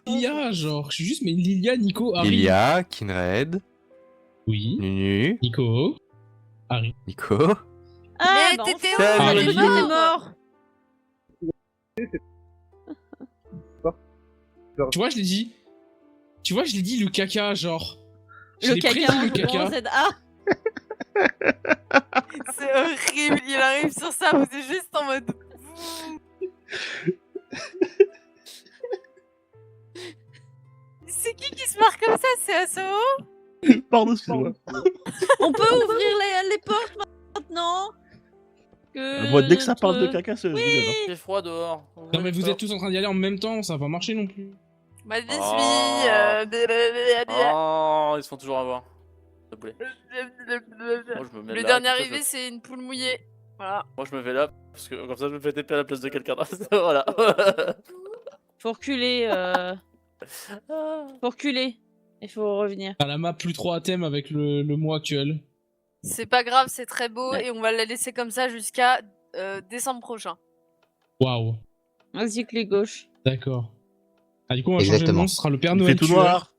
Lilia, genre. Je suis juste, mais Lilia, Nico, Harry. Lilia, Kinred, Oui. Nunu, Nico. Harry. Nico. Ah, Mais bah t'étais enfin, où? Harry. t'es mort. Tu vois, je l'ai dit. Tu vois, je l'ai dit, le caca, genre. Je Le l'ai caca, prédit, le caca. ZA. C'est horrible, il arrive sur ça, vous êtes juste en mode... C'est qui se marre comme ça? C'est Asso? Pardon, excuse-moi. On peut ouvrir les portes maintenant Moi, dès que ça parle de notre- caca, c'est... C'est froid dehors. Non, mais vous êtes tous en train d'y aller en même temps, ça va pas marcher non plus. Ma vie Oh. Oh, ils se font toujours avoir. S'il te plaît. Moi, je me mets Le là, dernier comme ça, arrivé, c'est une poule mouillée. Voilà. Moi, je me mets là, parce que comme ça, je me fais TP à la place de quelqu'un d'autre. Voilà. Faut reculer. Faut reculer. Il faut revenir. À la map plus 3 à thème avec le mois actuel. C'est pas grave, c'est très beau Ouais. et on va la laisser comme ça jusqu'à décembre prochain. Waouh. Vas-y, clic gauche. D'accord. Ah, du coup, on va changer de Exactement. nom, ce sera le Père Il Noël fait tout tueur. noir.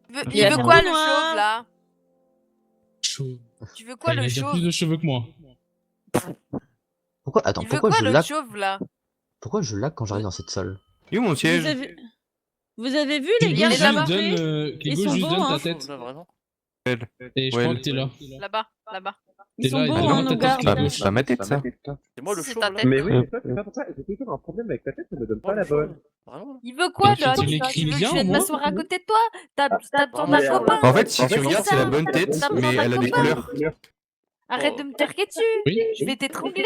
Il Il a veut fait quoi tout le noir. chauve là? Chaud. Tu veux quoi Il a le déjà chauve? plus de cheveux que moi. Pourquoi Attends, Il veut pourquoi quoi je le lag chauve là? Pourquoi je lag quand j'arrive dans cette salle? Il est où mon Vous siège? avez vu les Clégo gars est juste là-bas. là-bas donne, Clégo Ils sont juste beaux, donne hein. ta tête. Là, vraiment. Et je Ouais. crois que t'es là. Là-bas, là-bas. Ils T'es sont là, beaux, il est hein, dans nos ta gars. tête, Pas, Clégo. pas ma tête, ça. C'est moi le C'est chaud, ta là. tête. Mais oui, mais toi, c'est pas pour ça. J'ai toujours un problème avec ta tête, ça me donne pas la bonne. Vraiment. Il veut quoi Tu là? tu Tu l'écris veux que bien, je vienne au moins m'asseoir à côté de toi? T'as ton mais, copain? En fait, si En tu fait, regardes, c'est la bonne tête, T'as mais besoin d'un elle a des copain? couleurs. Arrête de me terquer dessus! Oui. Je vais t'étrangler!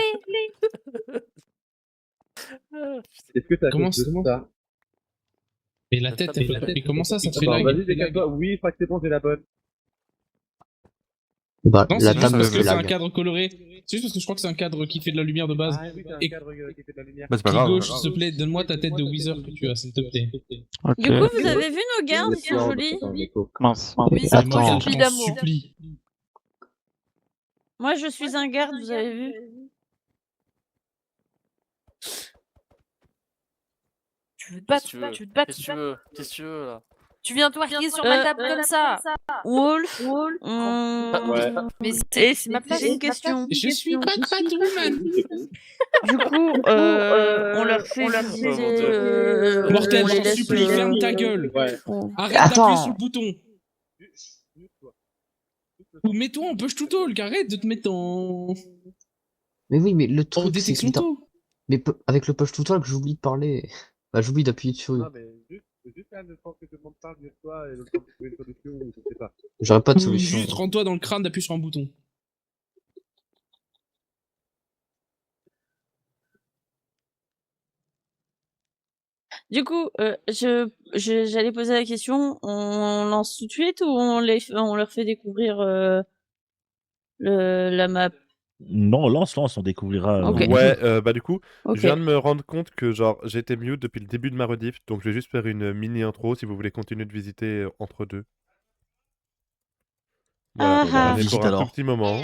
Est-ce que t'as Comment fait de ça? Mais la tête, elle peut pas. Mais comment ça te fait Attends, lag? vas-y, décale-toi. Oui, je crois que c'est bon, j'ai la bonne. Bah, Non, la c'est juste table me parce que fait c'est un lag. cadre coloré. C'est juste parce que je crois que c'est un cadre qui fait de la lumière de base. Ah oui, c'est un Et- cadre qui fait de la lumière. Bah, c'est pas Clic grave. gauche, s'il te plaît, donne-moi ta tête de Weezer que tu as, s'il te plaît. Du coup, vous avez vu nos gardes, ils sont jolis. Mince. Oui, Ah, c'est Attends. moi, je je suis t'en d'amour. supplie. Moi, je suis un garde, vous avez vu. Tu veux te battre? Qu'est-ce que Tu veux te battre? Qu'est-ce que tu veux? Qu'est-ce que tu veux, là? Tu viens twerker sur ma table comme ça! Wolf. Ouais. Mais Et c'est ma place. j'ai une question. Je suis pas Batwoman. Du coup, on leur fait visiter. Oh, mon Dieu. Mortel, on les je t'en laisse, supplie, ferme ta gueule. Ouais. Arrête Attends. d'appuyer sur le bouton. Ou mets-toi en push to talk, arrête de te mettre en... Mais oui, mais le en truc, c'est détection que auto. mais avec le push to talk, j'oublie de parler. Bah, j'oublie d'appuyer dessus. Non, mais juste là, le temps que tout le monde parle de toi et le temps de trouver une solution, je sais pas. J'aurais pas de Ou solution. juste rends-toi dans le crâne, d'appuyer sur un bouton. Du coup, j'allais poser la question, on lance tout de suite ou on leur fait découvrir la map? Non, lance, on découvrira. Ok. Ouais, bah du coup, Ok. je viens de me rendre compte que genre j'ai été mute depuis le début de ma rediff, donc je vais juste faire une mini intro si vous voulez continuer de visiter entre deux. Voilà, Ah, ah. on est Visite pour un alors. tout petit moment.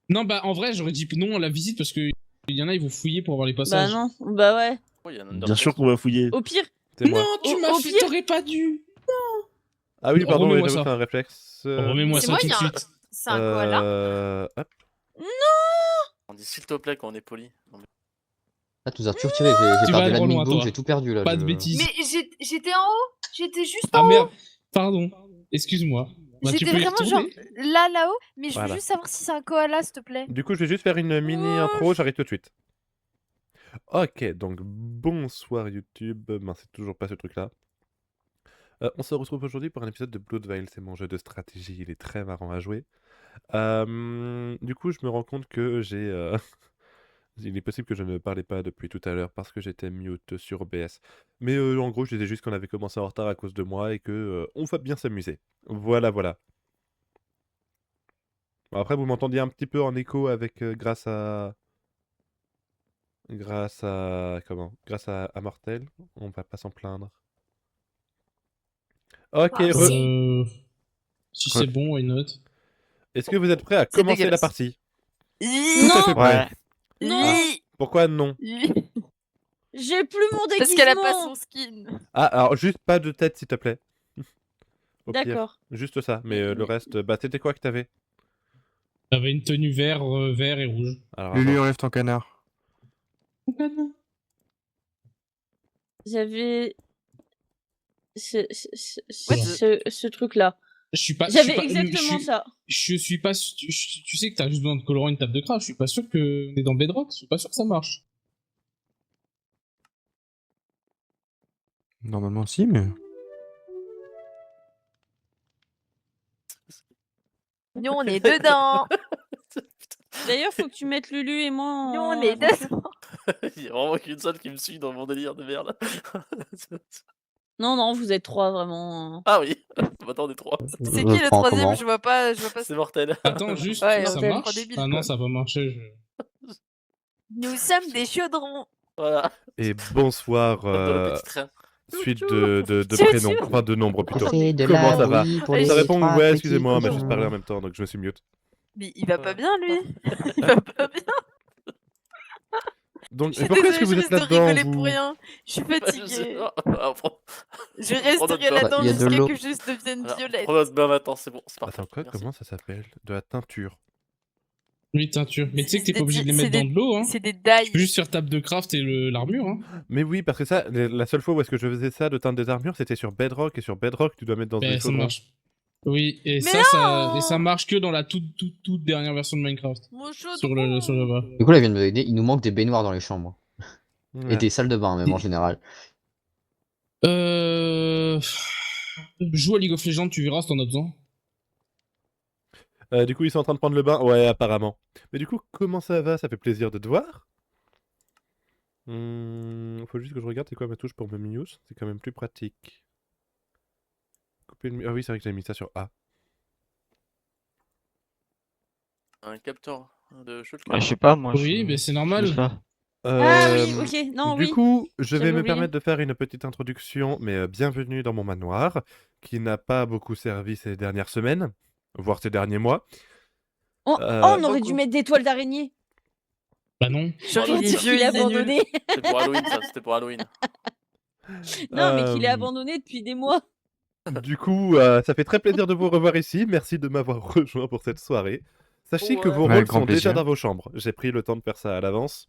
Non, bah en vrai, j'aurais dit non à la visite parce que il y en a, ils vont fouiller pour avoir les Bah passages. non, bah ouais. Oh, il y a un Bien sûr qu'on va fouiller. Au pire, C'est moi. Non, tu Au- m'as au fait, pire- t'aurais pas dû. Ah oui, pardon, Remets-moi j'avoue, ça. c'est un réflexe. Remets-moi C'est ça moi, tout il de y a un- suite. C'est un koala. Hop. On dit s'il te plaît quand on est poli. Non, mais- Là, tu nous as tout retiré. J'ai Tu vas perdu trop loin, l'admin book, toi. j'ai tout perdu là. Pas de je- bêtises. Mais j'étais en haut! J'étais juste Ah en haut! merde, pardon. Excuse-moi. Bah, tu J'étais peux y vraiment genre retourner. là-haut, mais je veux Voilà. juste savoir si c'est un koala, s'il te plaît. Du coup, je vais juste faire une mini Oh. intro, j'arrive tout de suite. Ok, donc bonsoir YouTube. Ben, c'est toujours pas ce truc-là. On se retrouve aujourd'hui pour un épisode de Bloodveil, c'est mon jeu de stratégie, il est très marrant à jouer. Du coup, je me rends compte que j'ai... Il est possible que je ne parlais pas depuis tout à l'heure parce que j'étais mute sur OBS. Mais en gros, je disais juste qu'on avait commencé en retard à cause de moi et que on va bien s'amuser. Voilà, voilà. Bon, après, vous m'entendiez un petit peu en écho avec grâce à comment? Grâce à Mortel. On va pas s'en plaindre. Ok, Ah, Si c'est bon, why not? Est-ce que vous êtes prêts à C'est commencer la dégueulasse. partie? Tout non, à fait prêt. non, Pourquoi non? j'ai J'ai plus mon déguisement. Parce qu'elle a pas son skin. Ah, alors juste pas de tête, s'il te plaît. Au pire. D'accord. Juste ça, mais le reste, bah c'était quoi que t'avais? T'avais une tenue vert et rouge. Alors, Lulu, attends. enlève ton canard. J'avais Voilà. ce truc-là. Je suis pas. J'avais je suis pas- exactement ça. Je suis pas. Tu sais que t'as juste besoin de colorer une table de craft. Je suis pas sûr que on est dans Bedrock. Je suis pas sûr que ça marche. Normalement, si, mais. Nous, on est dedans. D'ailleurs, faut que tu mettes Lulu et moi en... Nous, on est dedans. Il y a vraiment qu'une seule qui me suit dans mon délire de merde. Non, non, vous êtes 3, vraiment. Ah oui, maintenant on est 3. C'est qui le prends troisième? comment Je vois pas. C'est mortel. Attends, juste. Ouais, ça on est marche. trop débiles, Ah non, quoi. ça va pas marcher. Nous sommes des chaudrons. Voilà. Et bonsoir, Comme dans le petit train. suite de Tchou, prénoms, tchou. enfin de nombres plutôt. Fais de Comment la ça va bouillie pour Ça les Ça répond, trois ouais, petits excusez-moi, on m'a juste cochons. parlé en même temps, donc je me suis mute. Mais il va pas bien, lui. Il va pas bien. Donc, Je suis pourquoi est-ce que désolée, vous je êtes risque de là-dedans, rigoler pour vous rien. Je suis Je sais fatiguée. pas. Je Prends resterai notre là-dedans bain. Il y a de jusqu'à l'eau. que je devienne Voilà, violette. prends notre bain maintenant, c'est bon, c'est parfait. Attends, quoi Merci. Comment ça s'appelle? De la teinture. Oui, teinture. Mais tu sais que t'es C'est pas obligé de les des- mettre c'est dans de l'eau, hein. C'est des Tu dailles. peux juste faire table de craft et l'armure, hein. Mais oui, parce que ça, la seule fois où est-ce que je faisais ça de teindre des armures, c'était sur Bedrock, et sur Bedrock, tu dois mettre dans Ben, une ça chaudron. marche. Oui, et Mais ça marche que dans la toute dernière version de Minecraft. Mon chaudron. Sur Java. Du coup, là, il vient de me donner, il nous manque des baignoires dans les chambres. Ouais. Et des salles de bain, même en général. Joue à League of Legends, tu verras si t'en as besoin. Du coup, ils sont en train de prendre le bain? Ouais, apparemment. Mais du coup, comment ça va? Ça fait plaisir de te voir. Faut juste que je regarde c'est quoi ma touche pour me mute. C'est quand même plus pratique. Couper le... Ah oui, c'est vrai que j'avais mis ça sur A. Un capteur de shotgun. Bah, je sais pas, moi. Oui, mais c'est normal. juste là. Ah oui, Euh, ok, non, du oui. coup, je vais J'avais me oublié. permettre de faire une petite introduction, mais bienvenue dans mon manoir, qui n'a pas beaucoup servi ces dernières semaines, voire ces derniers mois. Oh, Euh, oh, on aurait dû beaucoup. mettre des toiles d'araignée. Bah non. Genre, il est Dire vieux, qu'il il est est nul. abandonné. C'était pour Halloween, ça, c'était pour Halloween. Non, mais qu'il est Euh, abandonné depuis des mois. Du coup, ça fait très plaisir de vous revoir ici. Merci de m'avoir rejoint pour cette soirée. Sachez que Ouais. vos Ouais, rôles grand sont déjà plaisir. dans vos chambres. J'ai pris le temps de faire ça à l'avance.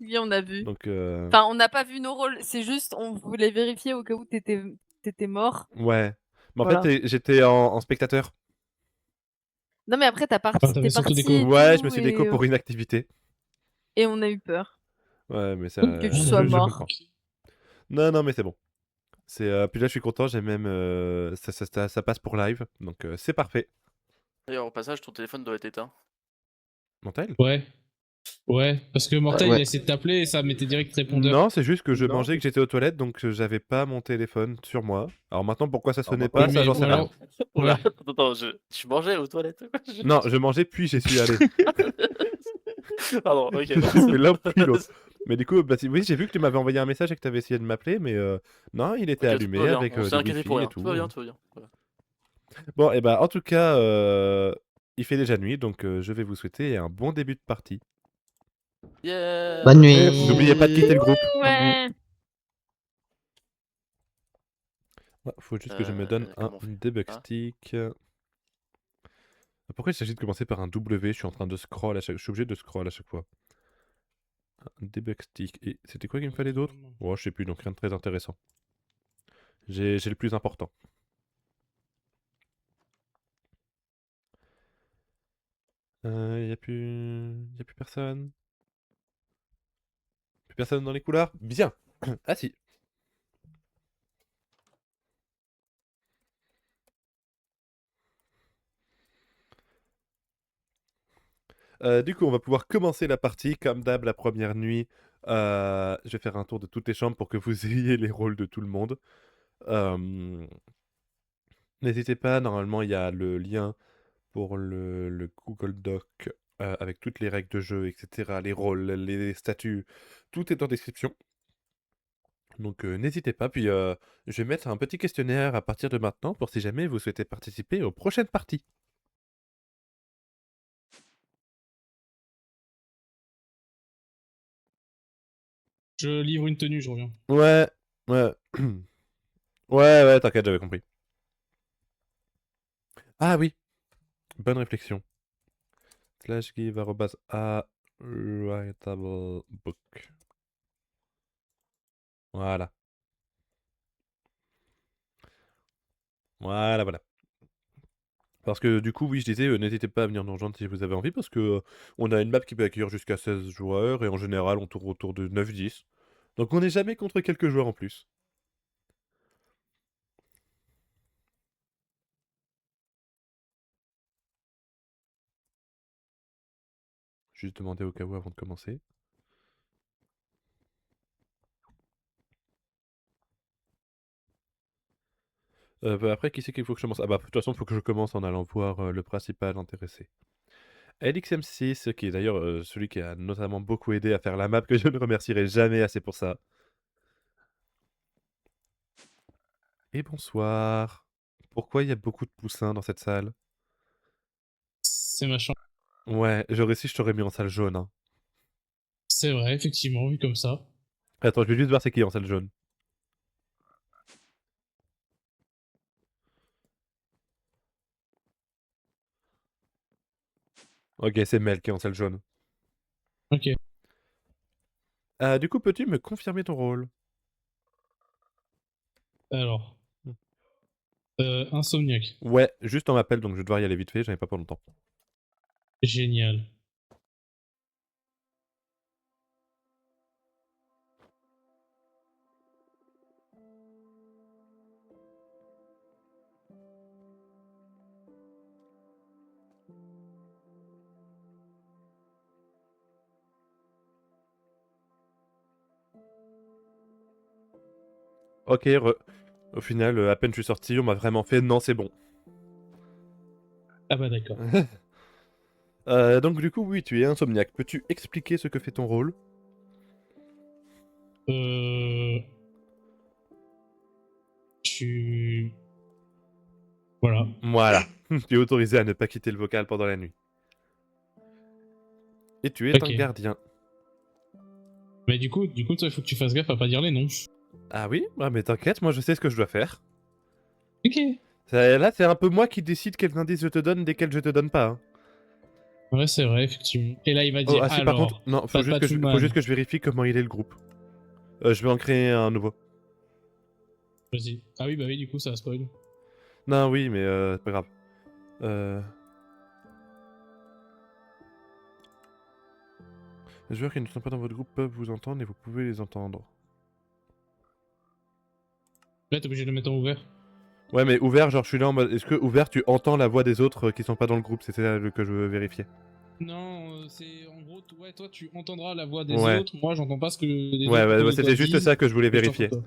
Oui, on a vu. Donc, Enfin, on n'a pas vu nos rôles. C'est juste, on voulait vérifier au cas où t'étais mort. ouais. Mais en Voilà. fait, j'étais en spectateur. Non, mais après, Ah, t'avais t'es surtout parti. déco. et Ouais, je tout, me suis et, déco pour une activité. et on a eu peur. Ouais, mais ça. Que tu sois je mort. comprends. Non, non, mais c'est bon. Puis là, je suis content. J'ai même. Ça passe pour live. Donc, c'est parfait. D'ailleurs, au passage, ton téléphone doit être éteint. Montel? Ouais. Ouais, parce que Mortel, Ouais. il a essayé de t'appeler et ça mettait direct répondeur. Non, c'est juste que je Non. mangeais et que j'étais aux toilettes, donc j'avais pas mon téléphone sur moi. Alors maintenant, pourquoi ça sonnait bah, pas, Oui, ça mais j'en sais ou rien. alors- Ouais. Attends, tu mangeais aux toilettes Non, je mangeais puis j'y suis allé. Pardon, ok. C'est l'un puis l'autre. Mais du coup, bah, oui, j'ai vu que tu m'avais envoyé un message et que tu avais essayé de m'appeler, mais non, il était Ok, allumé tout va bien, avec on s'est le inquiété wifi pour et rien. tout. Tout va bien, tout va bien. Voilà. Bon, et bah en tout cas, il fait déjà nuit, donc je vais vous souhaiter un bon début de partie. Yeah. Bonne Et nuit. n'oubliez pas de quitter le groupe. Ouais. Ouais, faut juste que je me donne un comment on fait debug Ah. stick. Pourquoi il s'agit de commencer par un W? Je suis en train de scroll à chaque... Je suis obligé de scroll à chaque fois. Un debug stick. Et c'était quoi qu'il me fallait d'autre? Oh, je sais plus, donc rien de très intéressant. J'ai le plus important. Y a plus personne. Plus personne dans les couloirs? Bien. Ah si. Du coup, on va pouvoir commencer la partie. Comme d'hab, la première nuit, je vais faire un tour de toutes les chambres pour que vous ayez les rôles de tout le monde. N'hésitez pas, normalement, il y a le lien pour le Google Doc avec toutes les règles de jeu, etc., les rôles, les statuts, tout est en description. Donc n'hésitez pas, puis je vais mettre un petit questionnaire à partir de maintenant pour si jamais vous souhaitez participer aux prochaines parties. Je livre une tenue, je reviens. Ouais, ouais. Ouais, t'inquiète, j'avais compris. Ah oui, bonne réflexion. /give @ writable book. Voilà. Voilà. Parce que du coup, oui, je disais, n'hésitez pas à venir nous rejoindre si vous avez envie, parce que on a une map qui peut accueillir jusqu'à 16 joueurs, et en général, on tourne autour de 9-10. Donc on n'est jamais contre quelques joueurs en plus. Juste demander au cas où avant de commencer. Bah, après, qui c'est qu'il faut que je commence? Ah bah, de toute façon, il faut que je commence en allant voir le principal intéressé. LXM6, qui est d'ailleurs celui qui a notamment beaucoup aidé à faire la map, que je ne remercierai jamais assez pour ça. Et bonsoir. Pourquoi il y a beaucoup de poussins dans cette salle? C'est ma chambre. Ouais, j'aurais su, je t'aurais mis en salle jaune. Hein. C'est vrai, effectivement, vu comme ça. Attends, je vais juste voir c'est qui en salle jaune. Ok, c'est Mel qui est en salle jaune. Ok. Du coup, peux-tu me confirmer ton rôle? Alors. Insomniaque. Ouais, juste on m'appelle, donc je vais devoir y aller vite fait, j'en ai pas pour longtemps. Génial. Ok, au final, à peine je suis sorti, on m'a vraiment fait non, c'est bon. Ah bah d'accord. Donc du coup, oui, tu es insomniaque. Peux-tu expliquer ce que fait ton rôle? Voilà. Voilà. Tu es autorisé à ne pas quitter le vocal pendant la nuit. Et tu es Ok. un gardien. Mais du coup, il faut que tu fasses gaffe à pas dire les noms. Ah oui? Ah mais t'inquiète, moi je sais ce que je dois faire. Ok. Là, c'est un peu moi qui décide quels indices je te donne, desquels je te donne pas. Hein. Ouais, c'est vrai, effectivement. Et là, il va Oh, dire, ah si, par contre, non, faut juste que je vérifie comment il est le groupe. Je vais en créer un nouveau. Vas-y. Ah oui, bah oui, du coup, ça spoil. Non, oui, mais c'est pas grave. Les joueurs qui ne sont pas dans votre groupe peuvent vous entendre et vous pouvez les entendre. Là, t'es obligé de le mettre en ouvert. Ouais, mais ouvert, genre je suis là en mode. Est-ce que ouvert, tu entends la voix des autres qui sont pas dans le groupe? C'était ça que je veux vérifier. Non, c'est en gros, ouais, toi, tu entendras la voix des Ouais. autres. Moi, j'entends pas ce que les Ouais, autres. ouais, c'était juste ça que je voulais vérifier. Toi.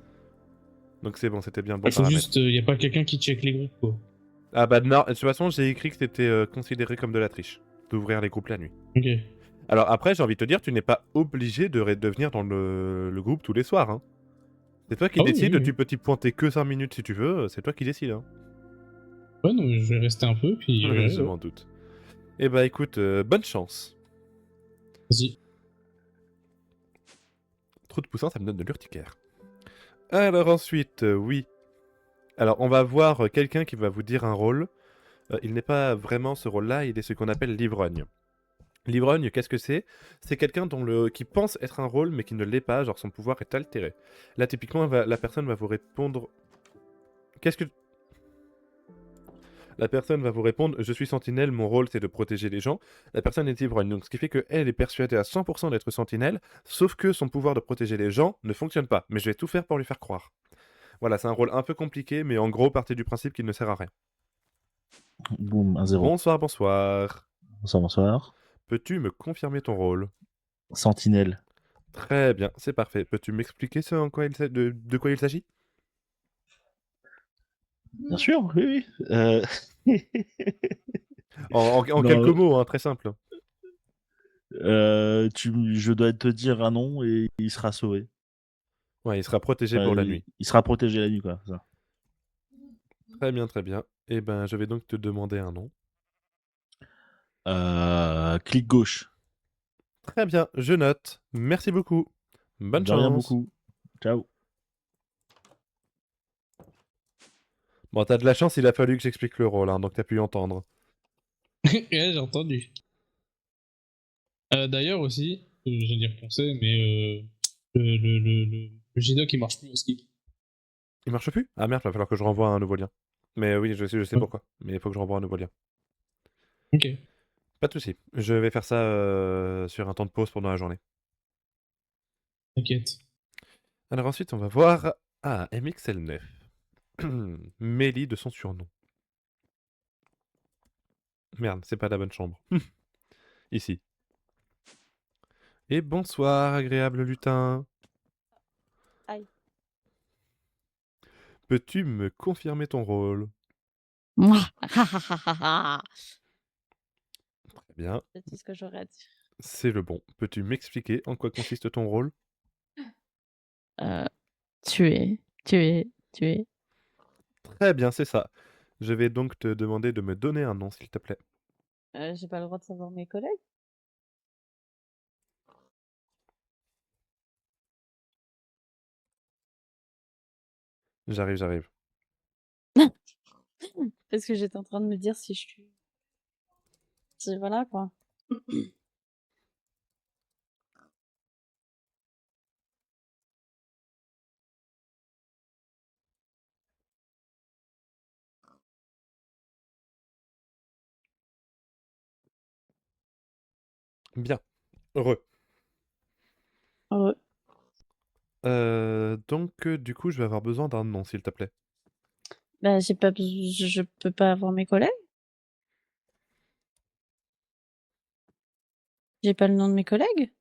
Donc c'est bon, c'était bien le bon Il faut paramètre. juste, y a pas quelqu'un qui check les groupes, quoi. Ah bah non, de toute façon, j'ai écrit que c'était considéré comme de la triche, d'ouvrir les groupes la nuit. Ok. Alors après, j'ai envie de te dire, tu n'es pas obligé de venir dans le groupe tous les soirs. Hein. C'est toi qui Ah oui, décides, oui, oui. tu peux t'y pointer que 5 minutes si tu veux, c'est toi qui décides. Hein. Ouais, non, je vais rester un peu, puis. Je m'en doute. Eh bah écoute, bonne chance. Vas-y. Trop de poussins, ça me donne de l'urticaire. Alors ensuite, oui. Alors on va voir quelqu'un qui va vous dire un rôle. Il n'est pas vraiment ce rôle-là, il est ce qu'on appelle l'ivrogne. L'ivrogne, qu'est-ce que c'est? C'est quelqu'un qui pense être un rôle mais qui ne l'est pas, genre son pouvoir est altéré. Là typiquement, la personne va vous répondre... La personne va vous répondre « Je suis sentinelle, mon rôle c'est de protéger les gens ». La personne est ivrogne, donc ce qui fait qu'elle est persuadée à 100% d'être sentinelle, sauf que son pouvoir de protéger les gens ne fonctionne pas. Mais je vais tout faire pour lui faire croire. Voilà, c'est un rôle un peu compliqué, mais en gros, partez du principe qu'il ne sert à rien. Boum, 1-0. Bonsoir, bonsoir. Bonsoir. Peux-tu me confirmer ton rôle? Sentinelle. Très bien, c'est parfait. Peux-tu m'expliquer de quoi il s'agit? Bien sûr, oui. En quelques mots, hein, très simple. Je dois te dire un nom et il sera sauvé. Ouais, il sera protégé pour la nuit. Il sera protégé la nuit, quoi. Ça. Très bien, très bien. Eh ben, je vais donc te demander un nom. Clic gauche. Très bien, je note. Merci beaucoup. Bonne De rien chance. beaucoup. Ciao. Bon, t'as de la chance, il a fallu que j'explique le rôle, hein, donc t'as pu entendre. Ouais, j'ai entendu. D'ailleurs aussi, j'ai d'y repenser, mais le G-Doc il marche plus au ski. Il marche plus? Ah merde, va falloir que je renvoie un nouveau lien. Mais oui, je sais Ouais. pourquoi. Mais il faut que je renvoie un nouveau lien. Ok, Pas de soucis. Je vais faire ça sur un temps de pause pendant la journée. t'inquiète. Alors ensuite, on va voir... Ah, MXL9. Mélie de son surnom. Merde, c'est pas la bonne chambre. Ici. Et bonsoir, agréable lutin. Aïe. Peux-tu me confirmer ton rôle? Mouah. Très bien, C'est tout ce que j'aurais à dire. c'est le bon. Peux-tu m'expliquer en quoi consiste ton rôle? Tuer, tuer, tuer. Très bien, c'est ça. Je vais donc te demander de me donner un nom, s'il te plaît. J'ai pas le droit de savoir mes collègues? J'arrive. Parce que j'étais en train de me dire si je suis... Si voilà, quoi. Bien. Heureux. Heureux. Donc, du coup, je vais avoir besoin d'un nom, s'il te plaît. Bah, j'ai pas je peux pas avoir mes collègues? J'ai pas le nom de mes collègues?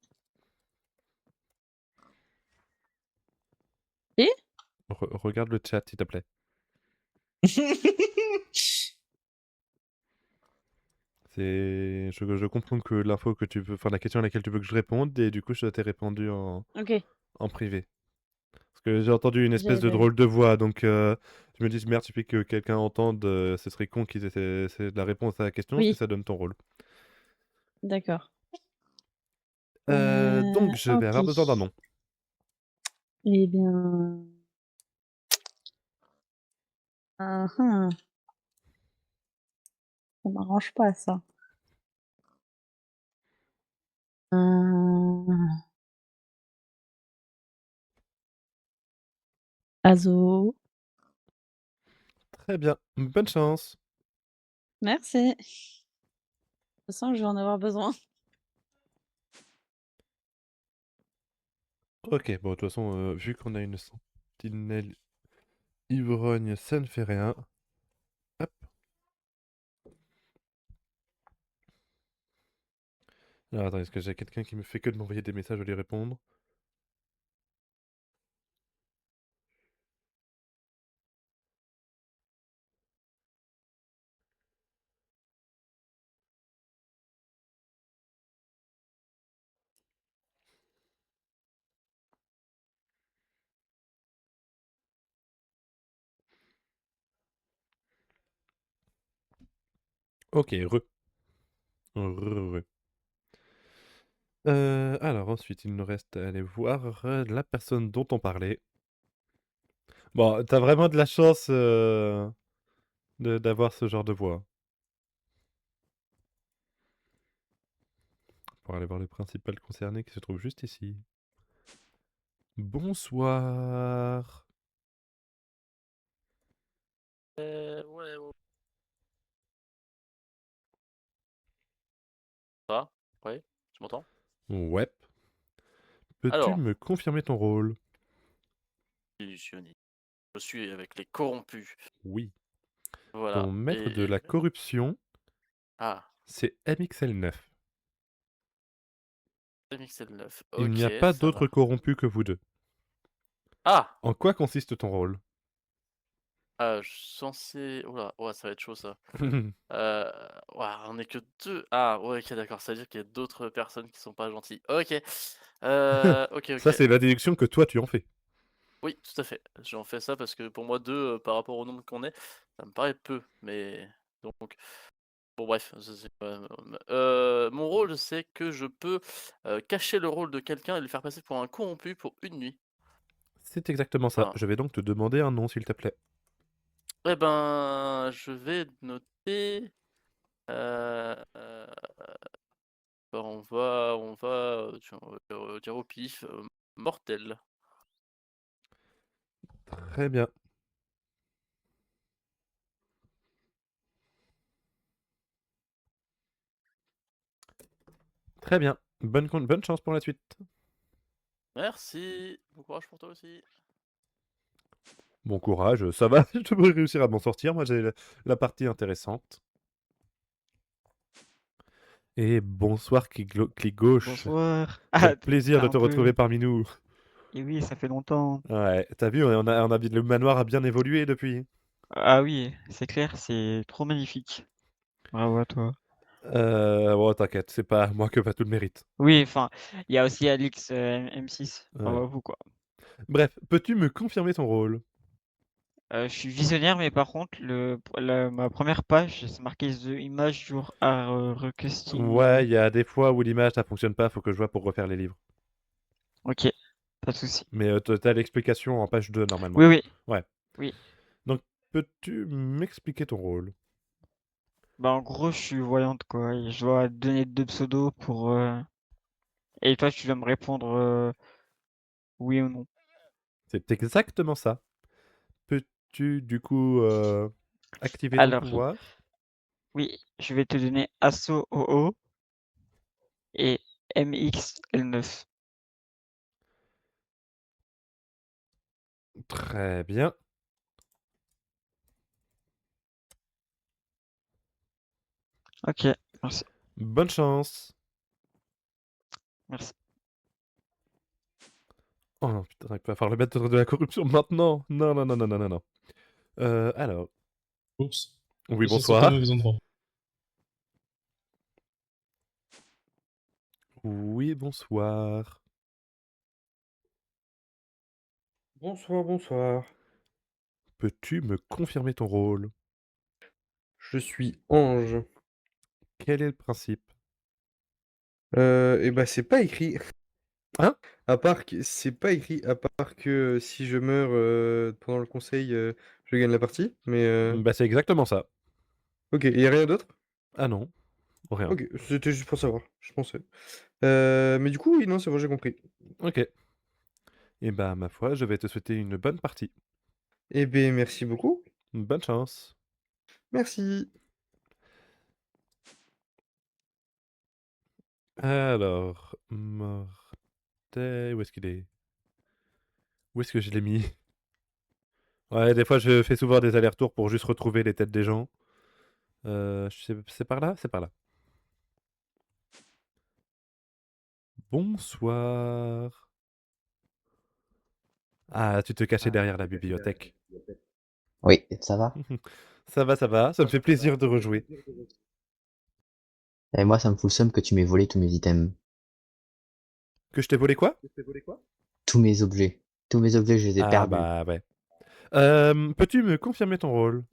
Si? Regarde le chat, s'il te plaît. Je comprends que l'info que tu veux... Enfin, la question à laquelle tu veux que je réponde, et du coup, je t'ai répondu OK. en privé. Parce que j'ai entendu une espèce de J'avais- drôle de voix, donc je me dis, merde, suffit que quelqu'un entende, ce serait con qu'ils aient c'est la réponse à la question, Oui. si ça donne ton rôle. D'accord. Donc, je vais avoir OK. besoin d'un nom. Eh bien... Ça m'arrange pas, ça. Azo. Très bien, bonne chance. Merci. De toute façon, je vais en avoir besoin. Ok, bon, de toute façon, vu qu'on a une sentinelle ivrogne, ça ne fait rien. Hop. Alors, attends, est-ce que j'ai quelqu'un qui me fait que de m'envoyer des messages à lui répondre? Ok, Re. Alors ensuite, il nous reste à aller voir la personne dont on parlait. Bon, t'as vraiment de la chance d'avoir ce genre de voix. Pour aller voir le principal concerné qui se trouve juste ici. Bonsoir. Ouais. Ça va? Ouais, tu m'entends? Ouais. Peux-tu Alors, me confirmer ton rôle? illusionniste. Je suis avec les corrompus. Oui. Voilà. Ton maître de Et... la corruption, Ah, c'est MXL9. 2009. Il Ok, n'y a pas ça d'autre va. corrompu que vous deux. Ah! En quoi consiste ton rôle? Je suis censé... Oula, ouais, ça va être chaud ça. Ouais, on est que deux. Ah, ouais, ok, d'accord. Ça veut dire qu'il y a d'autres personnes qui sont pas gentilles. Ok. Ok, Ça, ok. c'est la déduction que toi, tu en fais. Oui, tout à fait. J'en fais ça parce que pour moi, deux, par rapport au nombre qu'on est, ça me paraît peu. Mais donc, Bon bref, mon rôle c'est que je peux, cacher le rôle de quelqu'un et le faire passer pour un corrompu pour une nuit. C'est exactement ça. Voilà. Je vais donc te demander un nom, s'il te plaît. Eh ben, je vais noter, heu heu, bah, tiens, on va dire au pif, mortel. Très bien. Très bien. Bonne chance pour la suite. Merci, bon courage pour toi aussi. Bon courage, ça va, je devrais réussir à m'en sortir. Moi, j'ai la partie intéressante. Et bonsoir, clic gauche. Bonsoir. Quel Ah, plaisir de un te retrouver peu. parmi nous. Et oui, ça fait longtemps. Ouais, t'as vu, le manoir a bien évolué depuis. Ah oui, c'est clair, c'est trop magnifique. Bravo à toi. Bon, t'inquiète, c'est pas moi que pas tout le mérite. Oui, enfin, il y a aussi Alix M6. Bravo Ouais. à vous, quoi. Bref, peux-tu me confirmer ton rôle? Je suis visionnaire, mais par contre, ma première page, c'est marqué The Image Your Are Ouais, Requesting. il y a des fois où l'image ça fonctionne pas, faut que je vois pour refaire les livres. Ok, pas de souci. Mais t'as l'explication en page 2 normalement. Oui, oui, Ouais. oui. Donc, peux-tu m'expliquer ton rôle? Bah, en gros, je suis voyante, quoi. Et je dois te donner 2 pseudos pour. Et toi, tu dois me répondre oui ou non. C'est exactement ça. Peux-tu du coup activer ton Alors, pouvoir? oui, je vais te donner Asso OO et MXL9. Très bien. Ok, merci. Bonne chance. Merci. Oh non, putain, il va falloir le mettre de la corruption maintenant. Non, non, non, non, non, non, non. Alors, Oups. oui, J'ai sauté au bonsoir. mauvais endroit. Oui, bonsoir. Bonsoir, bonsoir. Peux-tu me confirmer ton rôle? Je suis Ange. Quel est le principe? Et bah, c'est pas écrit. Hein? À part que c'est pas écrit, à part que si je meurs pendant le conseil, je gagne la partie. Mais Bah, c'est exactement ça. ok, il y a rien d'autre? Ah non, rien. Ok, c'était juste pour savoir, je pensais. Mais du coup, oui, non, c'est bon, j'ai compris. Ok. Et bah, ma foi, je vais te souhaiter une bonne partie. Eh bien, merci beaucoup. Bonne chance. Merci. Alors, Mortel, où est-ce qu'il est? Où est-ce que je l'ai mis? Ouais, des fois, je fais souvent des allers-retours pour juste retrouver les têtes des gens. C'est par là? C'est par là. Bonsoir. Ah, tu te cachais derrière la bibliothèque. Oui, ça va. Ça va, ça va. Ça me fait plaisir de rejouer. Et moi, ça me fout le seum que tu m'aies volé tous mes items. Que je t'ai volé quoi? Tous mes objets. Tous mes objets, je les ai Ah perdus. bah ouais. Peux-tu me confirmer ton rôle?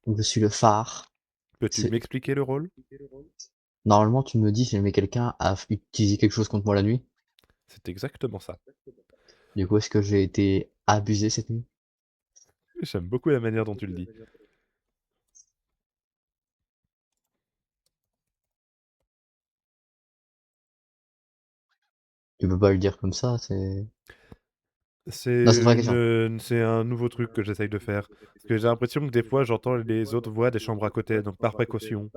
Donc, je suis le phare. Peux-tu C'est- m'expliquer le rôle? Normalement, tu me dis si jamais quelqu'un a utilisé quelque chose contre moi la nuit. C'est exactement ça. Du coup, est-ce que j'ai été abusé cette nuit? J'aime beaucoup la manière dont tu le dis. Tu peux pas le dire comme ça, c'est... C'est Non, c'est une vraie question. c'est un nouveau truc que j'essaye de faire. Parce que j'ai l'impression que des fois, j'entends les autres voix des chambres à côté, donc par précaution.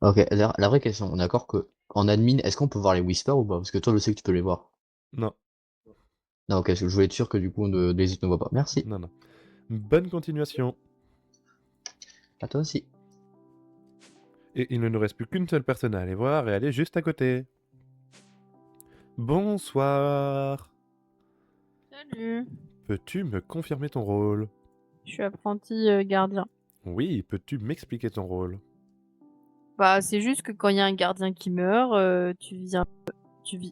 Ok, la vraie question, on est d'accord que en admin, est-ce qu'on peut voir les whispers ou pas? Parce que toi, je sais que tu peux les voir. Non, Non, ok, parce que je voulais être sûr que du coup, les autres ne voient pas. Merci. non, non. Bonne continuation. À toi aussi. Et il ne nous reste plus qu'une seule personne à aller voir et elle est juste à côté. Bonsoir. Salut. Peux-tu me confirmer ton rôle? Je suis apprenti gardien. Oui, peux-tu m'expliquer ton rôle? Bah, c'est juste que quand il y a un gardien qui meurt,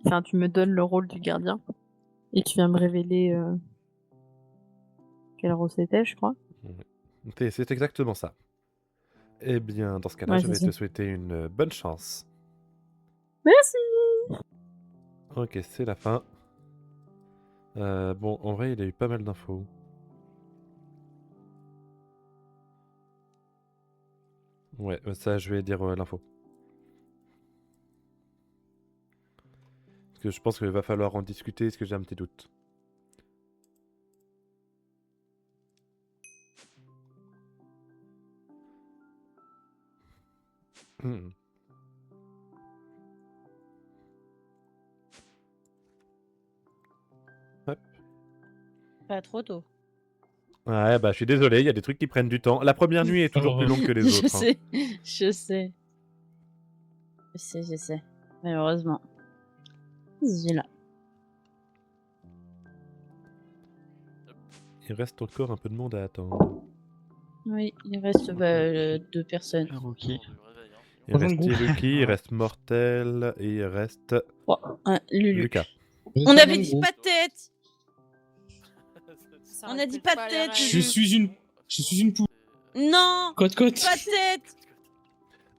enfin, tu me donnes le rôle du gardien. Et tu viens me révéler quel rôle c'était, je crois. C'est exactement ça. Eh bien, dans ce cas-là, Ouais, je vais c'est te ça. souhaiter une bonne chance. Merci. Ok, c'est la fin. Bon, en vrai, il a eu pas mal d'infos. Ouais, ça, je vais dire l'info. Parce que je pense qu'il va falloir en discuter, parce que j'ai un petit doute. Hmm. Hop. Pas trop tôt. Ouais, bah je suis désolé, il y a des trucs qui prennent du temps. La première nuit est toujours plus longue que les Je autres. hein. sais, je sais. Je sais. Malheureusement. Je là. Il reste encore un peu de monde à attendre. Oui, il reste 2 personnes. Rookie. Il Rejoins le reste groupe. Tiruki, il reste Mortel et il reste Lulu. Lucas. Vous êtes On pas avait dans le dit groupe. pas de tête. Ça On a dit recrute pas de les tête, rêves. Je suis une poule. Non, Côte. pas de tête.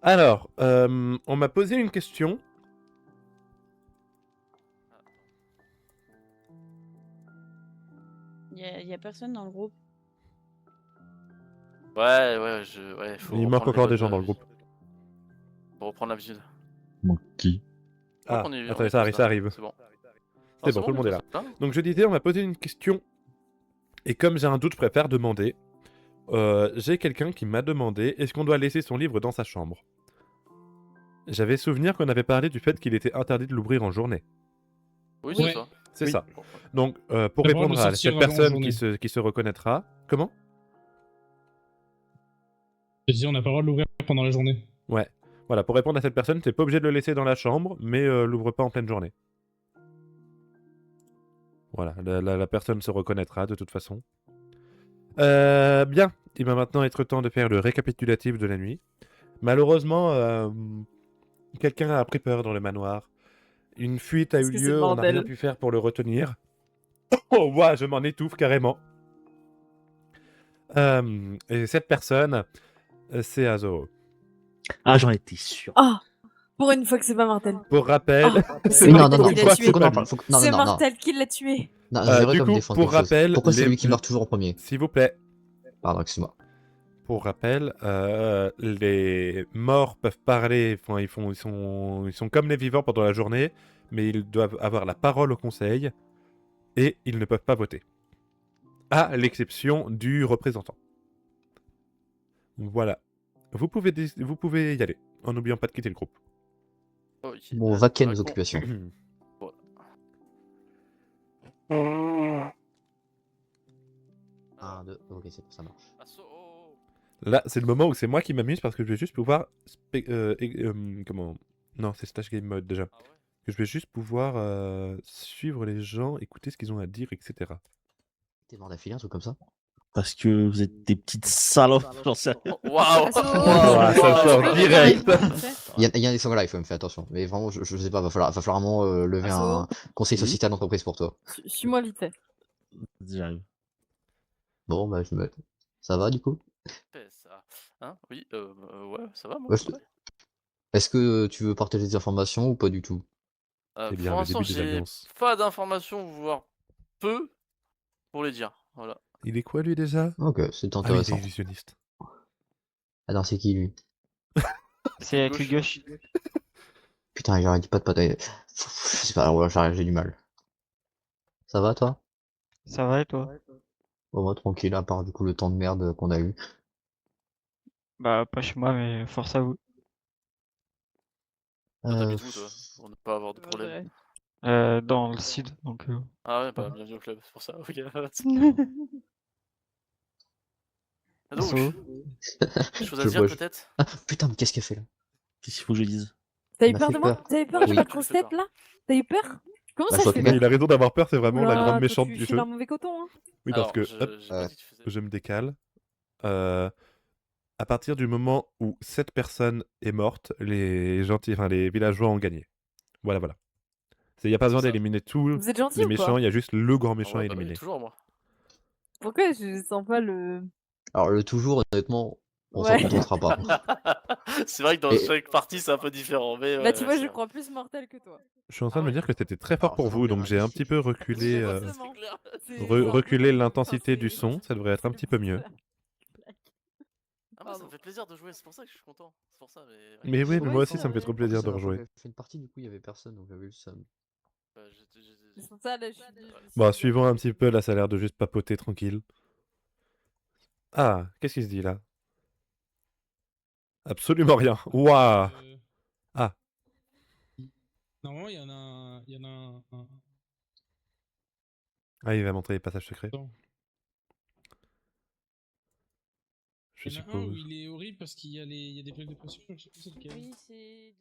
Alors, on m'a posé une question. Il y a personne dans le groupe. Ouais, faut Il manque reprendre les encore des bonnes, gens dans le groupe. Faut reprendre l'habitude. Qui? Je crois Ah, qu'on est- on attendez, est ça tous arrive, là. ça arrive. C'est bon. C'est bon, tout le monde est là. Donc je disais, on m'a posé une question. Et comme j'ai un doute, je préfère demander. J'ai quelqu'un qui m'a demandé, est-ce qu'on doit laisser son livre dans sa chambre? J'avais souvenir qu'on avait parlé du fait qu'il était interdit de l'ouvrir en journée. Oui, c'est Ouais. ça. C'est Oui. ça. Donc, pour T'as le droit de répondre le à sortir cette avant la personne journée. qui se reconnaîtra... Comment? Je dis, on n'a pas le droit de l'ouvrir pendant la journée. Ouais. Voilà, pour répondre à cette personne, t'es pas obligé de le laisser dans la chambre, mais l'ouvre pas en pleine journée. Voilà, la personne se reconnaîtra de toute façon. Bien, il va maintenant être temps de faire le récapitulatif de la nuit. Malheureusement, quelqu'un a pris peur dans le manoir. Une fuite a eu Parce que c'est le lieu, on n'a rien bordel. pu faire pour le retenir. Oh, ouais, je m'en étouffe carrément. Et cette personne, c'est Azo. Ah, j'en étais sûr. Ah, pour une fois que c'est pas mortel. Pour rappel, C'est Oui, non, Mortel non, non, qui l'a faut tué. qu'on en parle. Non, C'est non, non, non. Mortel qui l'a tué. Non, j'aimerais du quand même coup, défendre pour quelque chose. rappel, Pourquoi c'est les- lui qui meurt toujours en premier? s'il vous plaît, Pardon, excuse-moi. pour rappel, les morts peuvent parler, enfin, ils sont comme les vivants pendant la journée, mais ils doivent avoir la parole au conseil et ils ne peuvent pas voter. À l'exception du représentant. Voilà. Vous pouvez y aller, en n'oubliant pas de quitter le groupe. Ok, Bon, vaquer à nos raconte- occupations. Un, deux, ok, ça marche. Là, c'est le moment où c'est moi qui m'amuse parce que je vais juste pouvoir... comment... Non, c'est Stage Game Mode déjà. Ah ouais. Que je vais juste pouvoir suivre les gens, écouter ce qu'ils ont à dire, etc. T'es mort d'affilée, un truc comme ça? Parce que vous êtes des petites salopes, j'en sais rien. Waouh! Asso, ça sort direct. Il y a des songs live, fais attention. Mais vraiment, je sais pas, va falloir vraiment lever un conseil sociétal d'entreprise pour toi. Suis-moi vite fait. J'arrive. Bon, bah, je me. Ça va du coup? Fait ça. Hein? Oui, ouais, ça va moi. Ouais, ouais. Est-ce que tu veux partager des informations ou pas du tout? C'est bien, Pour le l'instant, début des j'ai alliances. pas d'informations, voire peu, pour les dire. Voilà. Il est quoi lui déjà? Ok, c'est Ah oui, il intéressant. est illusionniste. Alors, c'est qui lui? C'est avec le gauche. Putain, j'aurais dit pas de pataille. Je sais pas, ouais, j'ai du mal. Ça va toi? Ça va et toi? Bon, moi tranquille, à part du coup le temps de merde qu'on a eu. Bah, pas chez moi, mais force à vous. Toi, t'habites où, toi? Pour ne pas avoir de problème. Dans le sud, donc. Ah ouais, bah bienvenue au club, c'est pour ça. Ok. Ah, donc, Asso. des choses à Je dire vois, peut-être? Ah, putain, mais qu'est-ce qu'elle fait là? Qu'est-ce qu'il faut que je dise? T'as eu m'a peur fait de moi? peur. T'as eu peur Oui. de ma grosse tête là? T'as eu peur? Comment Bah, ça je je fais vois Mais peur? il a raison d'avoir peur, c'est vraiment la Oula, grande toi, méchante tu du files jeu. un mauvais coton, hein. Oui, parce que hop, J'ai pas dit que tu faisais. je me décale. À partir du moment où cette personne est morte, les gentils, enfin les villageois ont gagné. Voilà, voilà. Il n'y a pas besoin ça. d'éliminer tous Vous êtes gentil les ou méchants, quoi? il y a juste le grand Ah méchant à ouais, bah oui, éliminer. toujours moi. Pourquoi je sens pas le. Alors le toujours, honnêtement, On s'en Ouais. contentera pas. C'est vrai que dans Et- chaque partie, c'est un peu différent, mais Bah, ouais, tu vois, je c'est- crois plus mortel que toi. Je suis en train de Ah me ouais. dire que c'était très fort Alors, pour j'en vous, ai donc un j'ai un ici. petit peu reculé, Ouais, Exactement. c'est clair. C'est reculé genre- l'intensité du c'est- son, ça devrait être c'est un le petit peu petit mieux. claque. Ah, moi, ça me Pardon. fait plaisir de jouer, c'est pour ça que je suis content. C'est pour ça, mais. ouais. Mais oui, mais Ouais, moi aussi, c'est ça me fait vrai. trop plaisir de C'est la fois que rejouer. j'avais fait une partie, du coup, il y avait personne, donc j'avais eu le seum. C'est pour ça, là, je suis dit, je me suis Bon, dit, suivant un petit peu, là, ça a l'air de juste papoter tranquille. Ah, qu'est-ce qui se dit là? Absolument rien. Waouh! Euh, Ah, Normalement, il y en a un. Il y en a un. ah, il va montrer les passages secrets. Attends. Je Il y en a un où suppose. il est horrible parce qu'il y a, il y a des plaques de pression, je sais plus c'est lequel. Oui, c'est.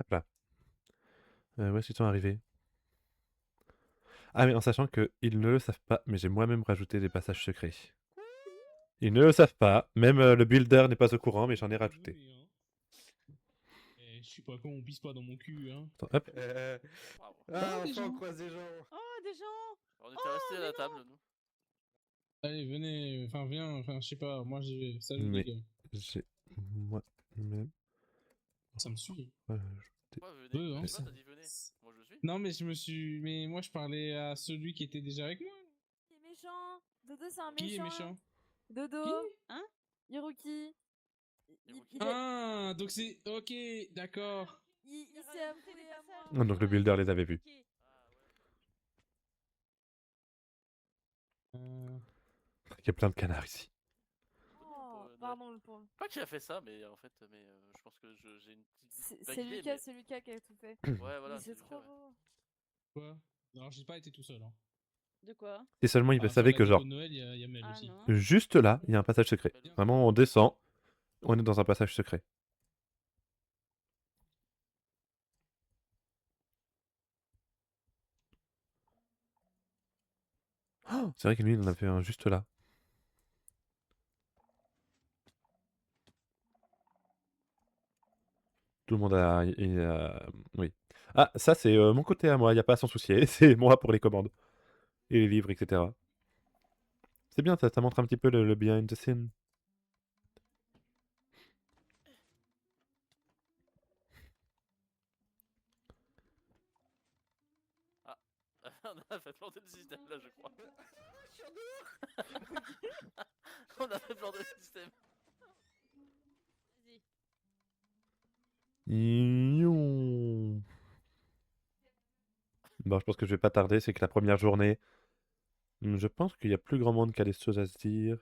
Hop là. Où est-ce qu'ils sont arrivés? Ah, mais en sachant qu'ils ne le savent pas, mais j'ai moi-même rajouté des passages secrets. Ils ne le savent pas, même le builder n'est pas au courant, mais j'en ai rajouté. Désolé, hein. Je sais pas comment on pisse pas dans mon cul, hein. Attends, hop. Bravo. Ah, des enfin, on gens. croise des gens. Oh, des gens! On était restés à la table, nous. Allez, venez, enfin viens, enfin je sais pas, moi j'ai. Salut Mais- les gars, J'ai moi-même ça me suit. rajouté. Ouais, venez. Ouais, hein, Je sais ça- pas, t'as dit venez. Moi, je suis. Non mais je me suis. Mais moi je parlais à celui qui était déjà avec moi. Il est méchant. Dodo, c'est un Qui est méchant. méchant? Dodo. Qui? Hein? Hiroki. Hiroki. Ah, donc c'est. Ok, d'accord. Il s'est avoué à moi. Ah, donc le builder les avait vus. Euh, Il y a plein de canards ici. Oh, pardon, le pauvre. Pas qui a fait ça, mais en fait, je pense que j'ai une petite. vague C'est idée, Lucas, mais- c'est Lucas qui a tout fait. Ouais, voilà. Mais c'est Lucas, trop ouais. beau. Quoi? Alors j'ai pas été tout seul, hein. De quoi? Et seulement, il Ah, savait faire que la genre, déco de Noël, il y a Mel Ah aussi. non. juste là, il y a un passage secret. Vraiment, on descend, on est dans un passage secret. Oh, c'est vrai que lui, il en a fait un juste là. Tout le monde a... Oui. Ah, ça, c'est mon côté à moi, il n'y a pas à s'en soucier. C'est moi pour les commandes. Et les livres, etc. C'est bien, ça montre un petit peu le behind the scene. On a fait planter le système là, je crois. On a fait planter le système. Vas-y. Iouh. Bon, je pense que je vais pas tarder, c'est que la première journée, je pense qu'il y a plus grand monde qui a des choses à se dire.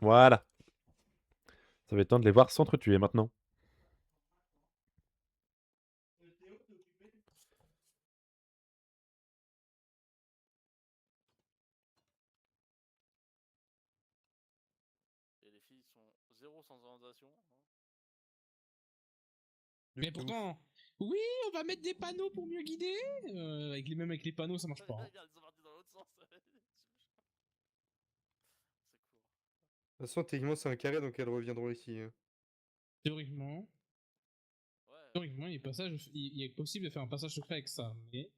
Voilà. Ça va être temps de les voir s'entretuer maintenant. Et les filles sont zéro sans orientation. Hein. Mais pourtant, oui, on va mettre des panneaux pour mieux guider. Même avec les panneaux, ça marche pas. Hein. Regarde, ils sont partis dans l'autre sens. C'est court. De toute façon, techniquement, c'est un carré, donc elles reviendront ici. Hein. Théoriquement, Ouais. théoriquement, il est possible de faire un passage secret avec ça, mais.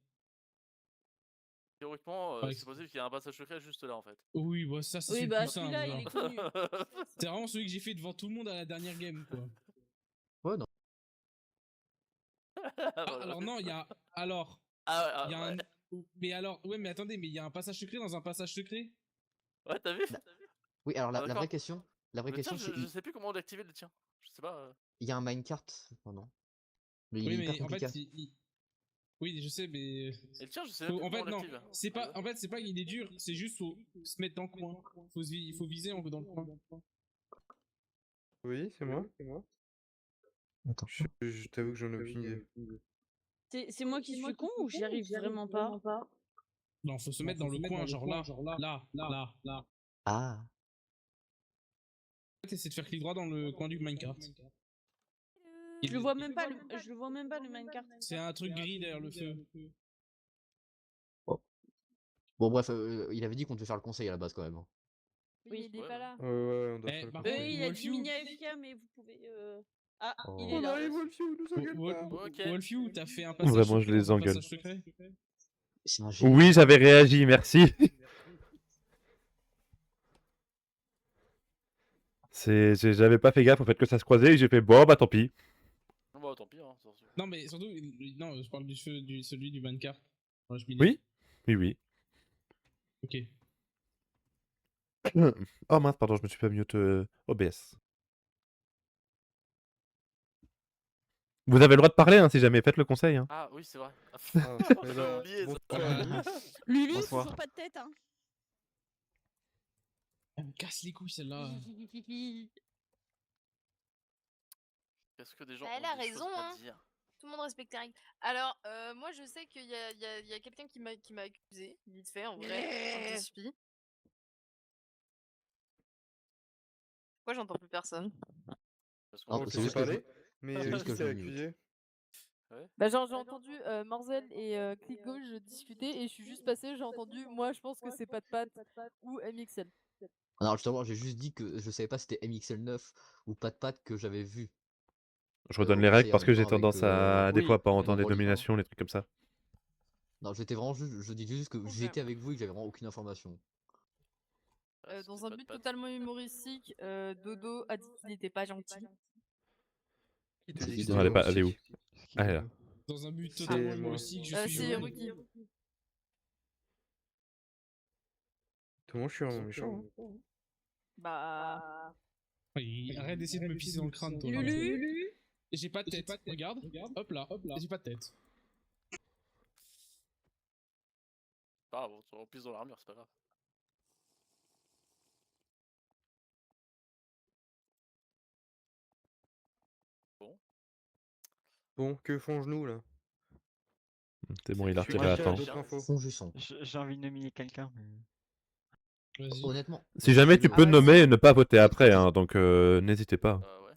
Théoriquement, Ouais, c'est possible qu'il y ait un passage secret juste là en fait. Oui, bah ça, c'est Oui, le bah plus simple. celui-là, il genre. est connu. C'est vraiment celui que j'ai fait devant tout le monde à la dernière game, quoi. Ouais, non. Ah, Voilà. alors non, il y a. Alors. Ah ouais, ah, Il y a ouais. un. Mais alors. Ouais, mais attendez, mais il y a un passage secret dans un passage secret. Ouais, t'as vu? Oui, alors Ah, la vraie d'accord. question, la vraie Le question, tien, c'est je sais plus comment l'activer le tien. Je sais pas. il y a un minecart, non? Mais il Oui, est hyper mais en compliqué. fait, oui, je sais, mais. Et le tien, je sais même En plus fait, comment non. l'active. C'est pas. En fait, c'est pas qu'il est dur. C'est juste faut se mettre dans le coin. Il faut viser dans le coin. Oui, c'est moi. Attends. Je t'avoue que j'en ai aucune idée. C'est moi qui suis con ou j'y arrive vraiment pas? Non, faut se mettre dans le coin, genre là. Ah, En fait, essaie de faire clic droit dans le coin du Minecraft. Je le vois même pas, je le vois même pas le minecart. C'est un truc gris derrière le feu. Bon, bref, il avait dit qu'on devait faire le conseil à la base quand même, hein. Oui, il est Ouais, pas ouais. là. Ouais, on doit Eh, faire le par conseil. contre, Il a dit Wolfie, mini AFK, mais vous pouvez. Ah, il Oh. est On là. arrive, Wolfie, nous engueule pas. Ok. Wolfie, t'as fait un passage Vraiment, je secret les dans un engueule. passage secret. C'est un génie. Oui, j'avais réagi, merci. J'avais pas fait gaffe au fait que ça se croisait et j'ai fait bon, bah tant pis. Bah tant pis, hein. Non, mais surtout, non, je parle celui du 24. Moi, je Oui? Oui, oui. Ok. Oh mince, pardon, je me suis pas mute OBS. Vous avez le droit de parler, hein, si jamais, faites le conseil. Hein. Ah oui, c'est vrai. Ah, J'avais eh ben, oublié ça. bonsoir à tous. Lulu, Bonsoir. toujours pas de tête, hein. Elle me casse les couilles, celle-là. Est-ce que des gens Bah, elle ont a des choses raison, à hein. dire? Tout le monde respecte les règles. Alors, moi, je sais qu'il y a quelqu'un qui m'a accusé, vite fait, en vrai, un spi. Pourquoi j'entends plus personne? Parce Non, qu'on On c'est te juste laisse que je... parler, mais c'est juste qui que je t'a me mute. accusé? Bah, genre, j'ai entendu Morzel et Click Gauche discuter et je suis juste passé, j'ai entendu, moi, je pense que c'est Pat ou MXL. Alors justement, j'ai juste dit que je savais pas si c'était MXL9 ou Pat que j'avais vu. Je redonne Au les règles conseil en parce même que j'ai temps avec, tendance à, des Oui, fois, pas avec entendre les Broly. nominations, les trucs comme ça. Non, j'étais vraiment juste, je dis juste que j'étais avec vous et que j'avais vraiment aucune information. Dans un but totalement humoristique, Dodo a dit qu'il n'était pas gentil. Qui te C'est dit qui, que Non, Dodo? elle est où? Ah, elle est là. Dans un but C'est totalement moi. humoristique, je suis C'est Joël. Ruki. Tout le monde, je suis vraiment méchant. Hein. Bah. Arrête d'essayer de me pisser dans le crâne, toi. Lulu, Et j'ai pas de tête. Regarde. Hop là. J'ai pas de tête. Ah bon, on pisse dans l'armure, c'est pas grave. Bon. Bon, que font-nous là? C'est bon, il a Je suis retiré la passé à tente. d'autres infos. Fongusson. J'ai envie de nominer quelqu'un. Mais... Vas-y. Honnêtement. Si jamais tu Ah, peux vas-y. nommer et ne pas voter Votre après, avis. hein, donc n'hésitez pas. Ouais.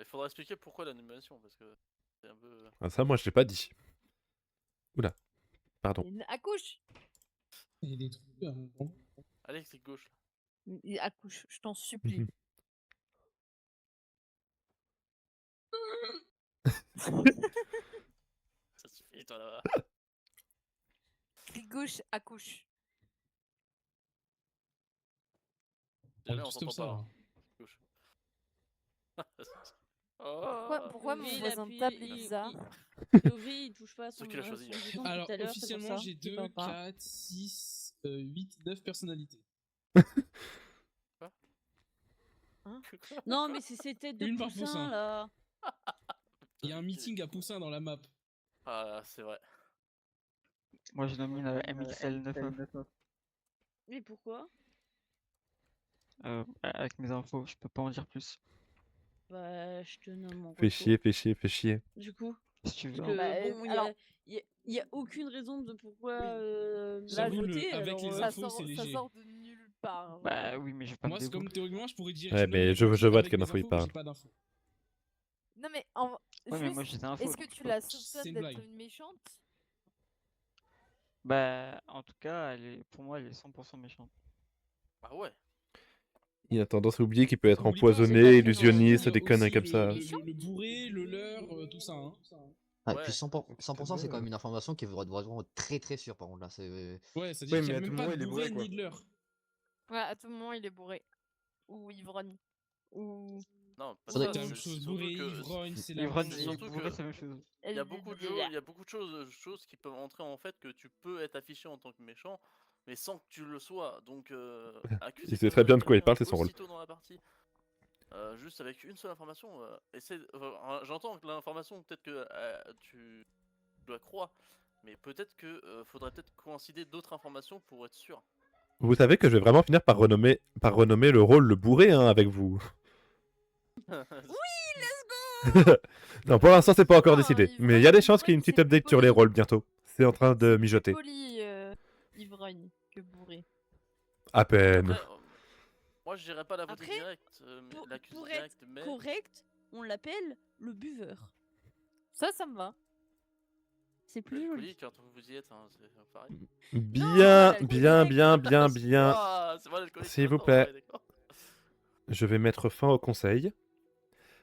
Il faudra expliquer pourquoi l'animation, parce que c'est un peu... Ah, ça, moi, je l'ai pas dit. Oula. Pardon. Accouche! Il y a des trucs. Bon. Allez, clic gauche. Accouche, je t'en supplie. Ça suffit, toi, là-bas. Clic gauche, accouche. Jamais, On on tous comme s'entend ça, pas. là. Hein. Gauche. Oh. Pourquoi mon voisin de table est bizarre? Yovi, il touche pas à son. Ce qu'il a choisi. son bouton Alors, tout à l'heure, c'est pour officiellement, ça. j'ai Il 2, parle pas. 4, 6, 8, 9 personnalités. Non, mais c'est ces têtes de Une par poussin poussin. là. Il y a un meeting à Poussin dans la map. Ah, c'est vrai. Moi, je nomine MXL9. Mais pourquoi? Avec mes infos, je peux pas en dire plus. Bah, je te nomme mon Fais retour. chier. Du coup, Si tu veux. parce que Bah, bon, alors- il y a aucune raison de pourquoi Là, J'avoue, voter. avec Alors, les Ça infos, sort, c'est ça léger. sort de nulle part. genre. Bah oui, mais je vais pas Moi, me c'est comme dévoiler. théoriquement, je pourrais dire. Ouais, nomme mais je n'importe qui vois de avec quelle mes info il infos, mais parle. j'ai pas d'infos. Non, mais Ouais, mais moi j'ai des infos. est-ce que donc je tu peux- la C'est soupçonnes une d'être blague. une méchante? Bah, en tout cas, pour moi, elle est 100% méchante. Ah ouais. Il a tendance à oublier qu'il peut être Oublie pas, c'est empoisonné, pas illusionniste, aussi des conneries comme le, ça. le bourré, le leurre, tout ça. Hein. Ah, Ouais. puis 100%, Donc, 100% c'est c'est-à-dire, quand même une information qui est vraiment très très sûre par contre là. C'est... Ouais, c'est-à-dire Ouais, qu'il mais n'y a à tout même moment, pas de il est bourré bourré, quoi. ni de leurre. Ouais, à tout moment, il est bourré. Ou ivrogne. Ou. Non, pas Faudrait- ça. C'est la même C'est chose, surtout bourré, que ivrogne, c'est la Ivrogne même c'est et chose. surtout bourré, que- c'est la même chose. il y a beaucoup de choses qui peuvent entrer en fait que tu peux être affiché en tant que méchant, mais sans que tu le sois. Donc, accuser Il sait très bien de quoi il quelqu'un parle, c'est son rôle. aussitôt dans la partie, juste avec une seule information. J'entends que l'information, peut-être que tu la crois, mais peut-être que faudrait peut-être coïncider d'autres informations pour être sûr. Vous savez que je vais vraiment finir par renommer le rôle le bourré hein, avec vous. Non, pour l'instant, c'est pas encore décidé. Mais il y a des chances qu'il y ait une petite update sur les rôles bientôt. C'est en train de mijoter. Poli, ivrogne que bourré. À peine. Après, moi, je dirais pas la voter Après, directe, mais l'accuser pour direct, être mais correct, on l'appelle le buveur. Ça me va. C'est plus joli. Alcoolique, quand vous y êtes, hein, c'est pareil. Bien, l'alcoolique, bien, bien, bien, bien. Ah, c'est moi l'alcoolique S'il vous maintenant, plaît. ouais, d'accord. Je vais mettre fin au conseil.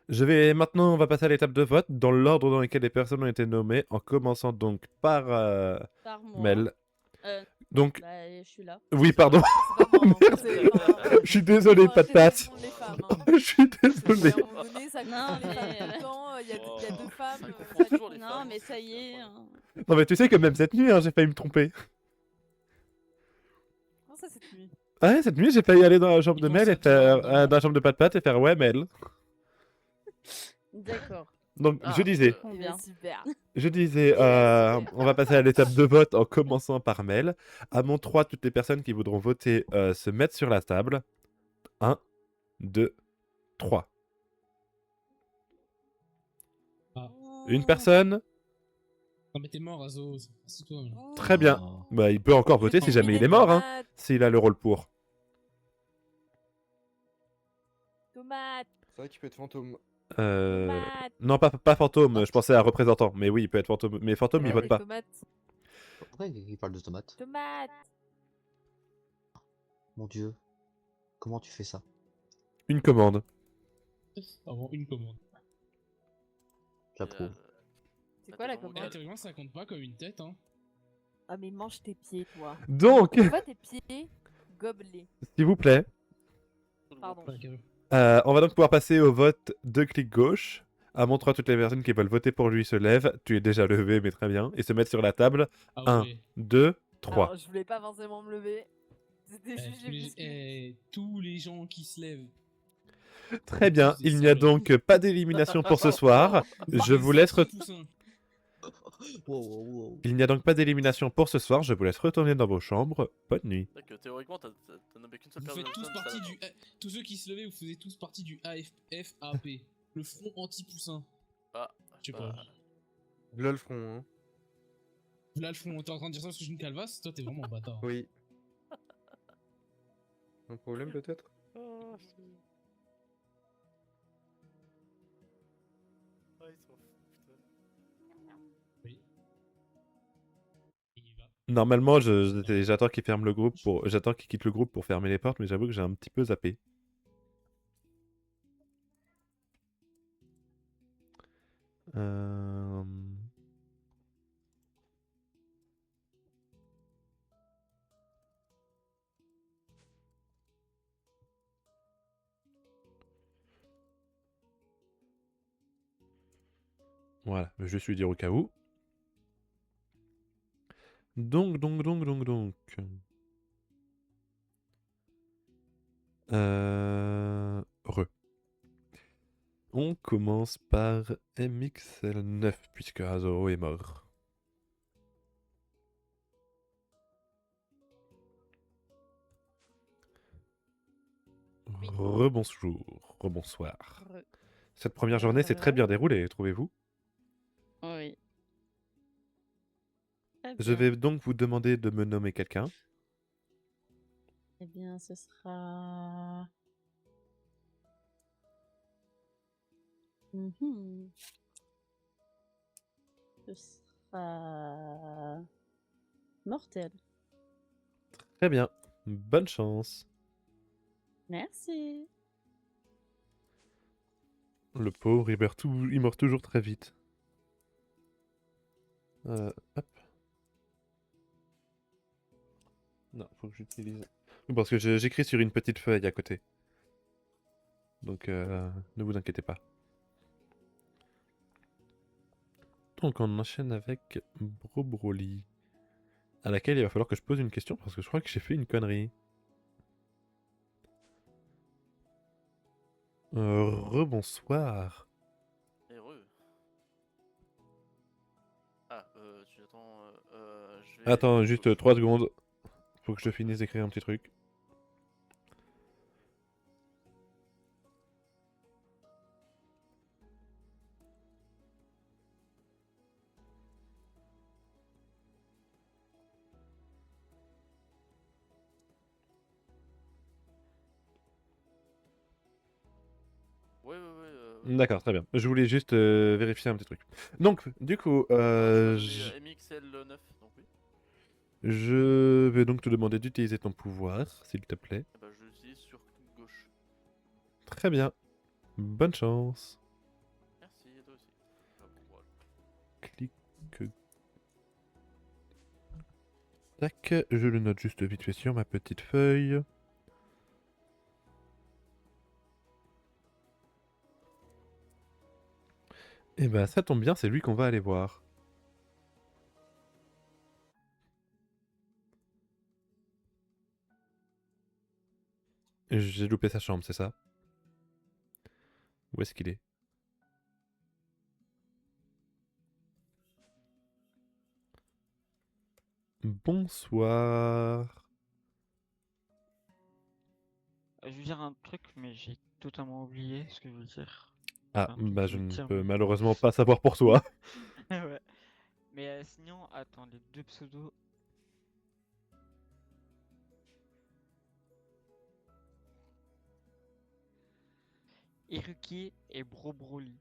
Maintenant, on va passer à l'étape de vote dans l'ordre dans lequel les personnes ont été nommées, en commençant donc par Par moi. Mel. Euh, Donc, Bah, je suis là. oui, pardon. C'est pas moi, hein. Merde. C'est- enfin, Je suis désolé, faut arrêter de Patate. confondre les femmes, hein. Je suis C'est- désolé. À un moment donné, ça Non, confond les femmes mais- tout le temps. Il y a deux femmes. Ça ça confond dit- toujours les Non, femmes. mais ça y est. hein. Non, mais tu sais que même cette nuit, hein, j'ai failli me tromper. Comment ça, cette nuit? Ouais, cette nuit, j'ai failli aller dans la chambre Il de pense Mel à et toi, faire. vraiment. Dans la chambre de Pat et faire ouais, Mel. D'accord. Donc, Ah, je disais. Trop Eh bien, bien. super. Je disais, super. on va passer à l'étape de vote en commençant par Mel. À mon 3, toutes les personnes qui voudront voter se mettent sur la table. 1, 2, 3. Une personne. Non, mais t'es mort, Azo. C'est toi. là. Très bien. Oh. Bah, il peut encore voter si jamais il est mort, hein. S'il a le rôle pour. Tomate. C'est vrai qu'il peut être fantôme. Tomate. Non, pas fantôme, je pensais à représentant. Mais oui, il peut être fantôme. Mais fantôme, il Ouais, vote mais pas. Tomate. Pourquoi il parle de tomates? Tomate. Mon dieu. Comment tu fais ça? Une commande. Avant une commande. J'approuve. C'est quoi la Attends, commande? Théoriquement, ça compte pas comme une tête, hein. Ah, mais mange tes pieds, toi. Donc, On voit tes pieds gobelets. s'il vous plaît, Pardon. Ouais, carré. on va donc pouvoir passer au vote de clic gauche. À mon 3, toutes les personnes qui veulent voter pour lui se lèvent. Tu es déjà levé, mais très bien. Et se mettent sur la table. Ah 1, ouais. 2, 3. Alors, je voulais pas forcément me lever. C'était Eh, juste tous, j'ai les... vu ce que- tous les gens qui se lèvent. Très bien, Tous des il n'y a salauds. donc pas d'élimination pour ce soir. Je vous laisse. Wow, wow, wow. Il n'y a donc pas d'élimination pour ce soir. Je vous laisse retourner dans vos chambres. Bonne nuit. C'est vrai que théoriquement, t'as nommé qu'une seule Vous personne. faites tous partie du. Tous ceux qui se levaient, vous faisiez tous partie du AFP, le front anti-poussin. Ah, Je sais pas. Là le front, hein. Là, le front, t'es en train de dire ça parce que j'ai une calvasse. Toi, t'es vraiment un bâtard. Oui. Un problème peut-être? Ah, ils sont fous, putain. Oui. Il y va. Normalement, j'attends qu'il ferme le groupe j'attends qu'il quitte le groupe pour fermer les portes, mais j'avoue que j'ai un petit peu zappé. Euh... Voilà, je vais juste lui dire au cas où. Donc. On commence par MXL9, puisque Azoro est mort. Rebonjour, rebonsoir. Cette première journée s'est très bien déroulée, trouvez-vous? Oui. Très Je bien. vais donc vous demander de me nommer quelqu'un. Eh bien, ce sera. Mhm. Ce sera. Mortel. Très bien, bonne chance. Merci. Le pauvre, il meurt toujours très vite. Hop. Non, faut que j'utilise... Parce que j'écris sur une petite feuille à côté. Donc, ne vous inquiétez pas. Donc, on enchaîne avec Broly. À laquelle il va falloir que je pose une question, parce que je crois que j'ai fait une connerie. Rebonsoir. Heureux. Ah, tu attends. Je vais... Attends, juste 3 secondes. Faut que je finisse d'écrire un petit truc. Ouais, D'accord, très bien. Je voulais juste vérifier un petit truc. Donc, du coup, MXL9, donc oui. je vais donc te demander d'utiliser ton pouvoir, s'il te plaît. Eh ben, je l'utilise sur gauche. Très bien. Bonne chance. Merci, et toi aussi. Ah, bon courage. Clic. Tac, je le note juste vite fait sur ma petite feuille. Et bah ça tombe bien, c'est lui qu'on va aller voir. J'ai loupé sa chambre, c'est ça? Où est-ce qu'il est? Bonsoir. Je veux dire un truc, mais j'ai totalement oublié ce que je veux dire. Ah, Enfin, un truc bah que je veux ne dire, peux mais... malheureusement pas savoir pour toi. Ouais. Mais sinon, attends, les deux pseudos. Iruki et Brobroly.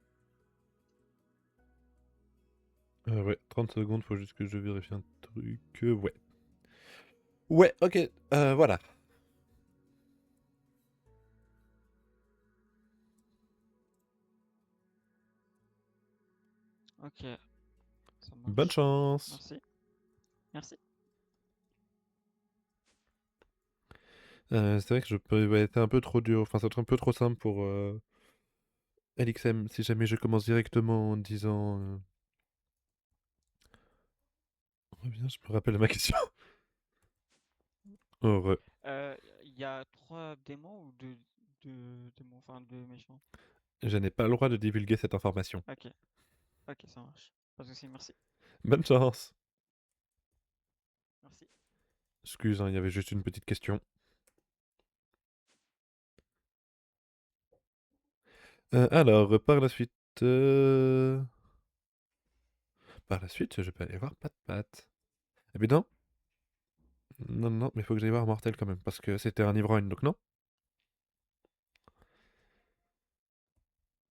Ouais, 30 secondes, faut juste que je vérifie un truc. Ouais. Ouais, ok, voilà. Ok, ça Bonne marche. chance. Merci. Merci. C'est vrai que je peux ouais, être un peu trop dur, enfin ça va être un peu trop simple pour LXM si jamais je commence directement en disant... Reviens, je me rappelle ma question. Heureux. Il y a 3 démons ou deux démons, enfin 2 méchants? Je n'ai pas le droit de divulguer cette information. Ok. Ok, ça marche. Pas de soucis, merci. Bonne chance. Merci. Excuse, hein, il y avait juste une petite question. Alors, par la suite... Par la suite, je peux aller voir Pat Pat. Eh bien non. Non, non, mais il faut que j'aille voir Mortel quand même, parce que c'était un ivrogne, donc non.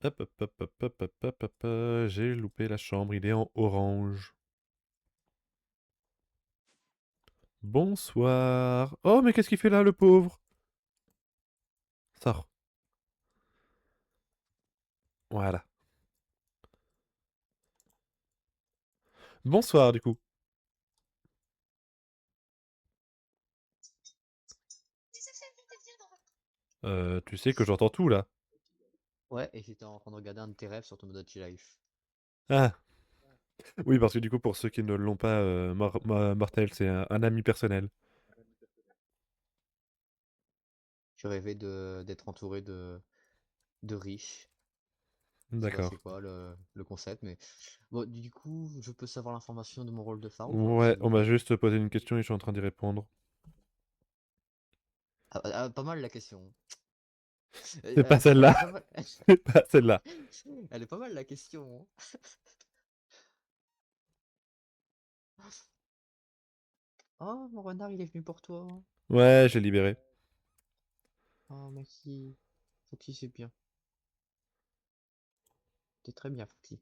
Hop, hop, hop, hop, hop, hop, hop, hop, j'ai loupé la chambre, il est en orange. Bonsoir. Oh, mais qu'est-ce qu'il fait là, le pauvre? Sors. Voilà. Bonsoir, du coup. Tu sais que j'entends tout, là. Ouais, et j'étais en train de regarder un de tes rêves sur ton mode Life. Ah. Oui, parce que du coup, pour ceux qui ne l'ont pas, Mortel, c'est un ami personnel. Je rêvais d'être entouré de riches. Je sais pas D'accord. c'est quoi le concept, mais bon, du coup, je peux savoir l'information de mon rôle de phare ou pas, Ouais, s'il vous on m'a plaît? juste posé une question et je suis en train d'y répondre. Pas mal la question. C'est pas Elle est celle-là. pas mal. C'est pas celle-là. Elle est pas mal la question. Oh, mon renard, il est venu pour toi. Ouais, j'ai libéré. Oh, merci. Foxy, c'est bien. T'es très bien, Foxy.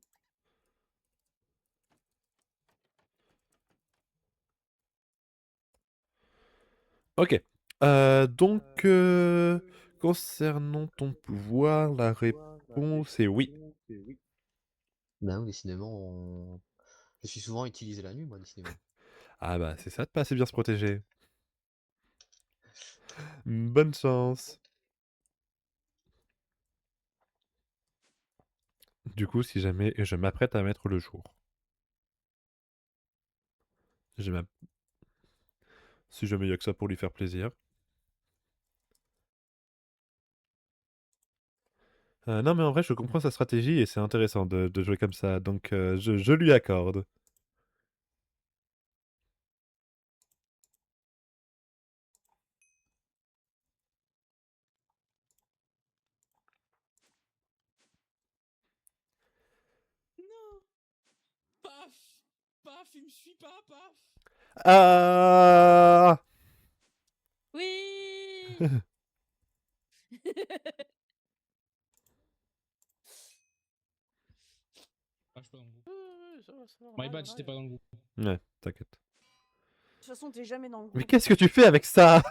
Ok. Donc, concernant ton pouvoir, la réponse est oui. Ben oui, décidément, je suis souvent utilisé la nuit, moi, décidément. Ah bah, c'est ça de pas assez bien se protéger. Bonne chance. Du coup, si jamais je m'apprête à mettre le jour. Je m'app- Si jamais il y a que ça pour lui faire plaisir. Non, mais en vrai, je comprends sa stratégie et c'est intéressant de jouer comme ça, donc je lui accorde. Non. Paf. Paf, il me suit pas, paf. Ah Oui. My bad, j'étais pas dans le groupe. Ouais, t'inquiète. De toute façon, t'es jamais dans le groupe. Mais qu'est-ce que tu fais avec ça?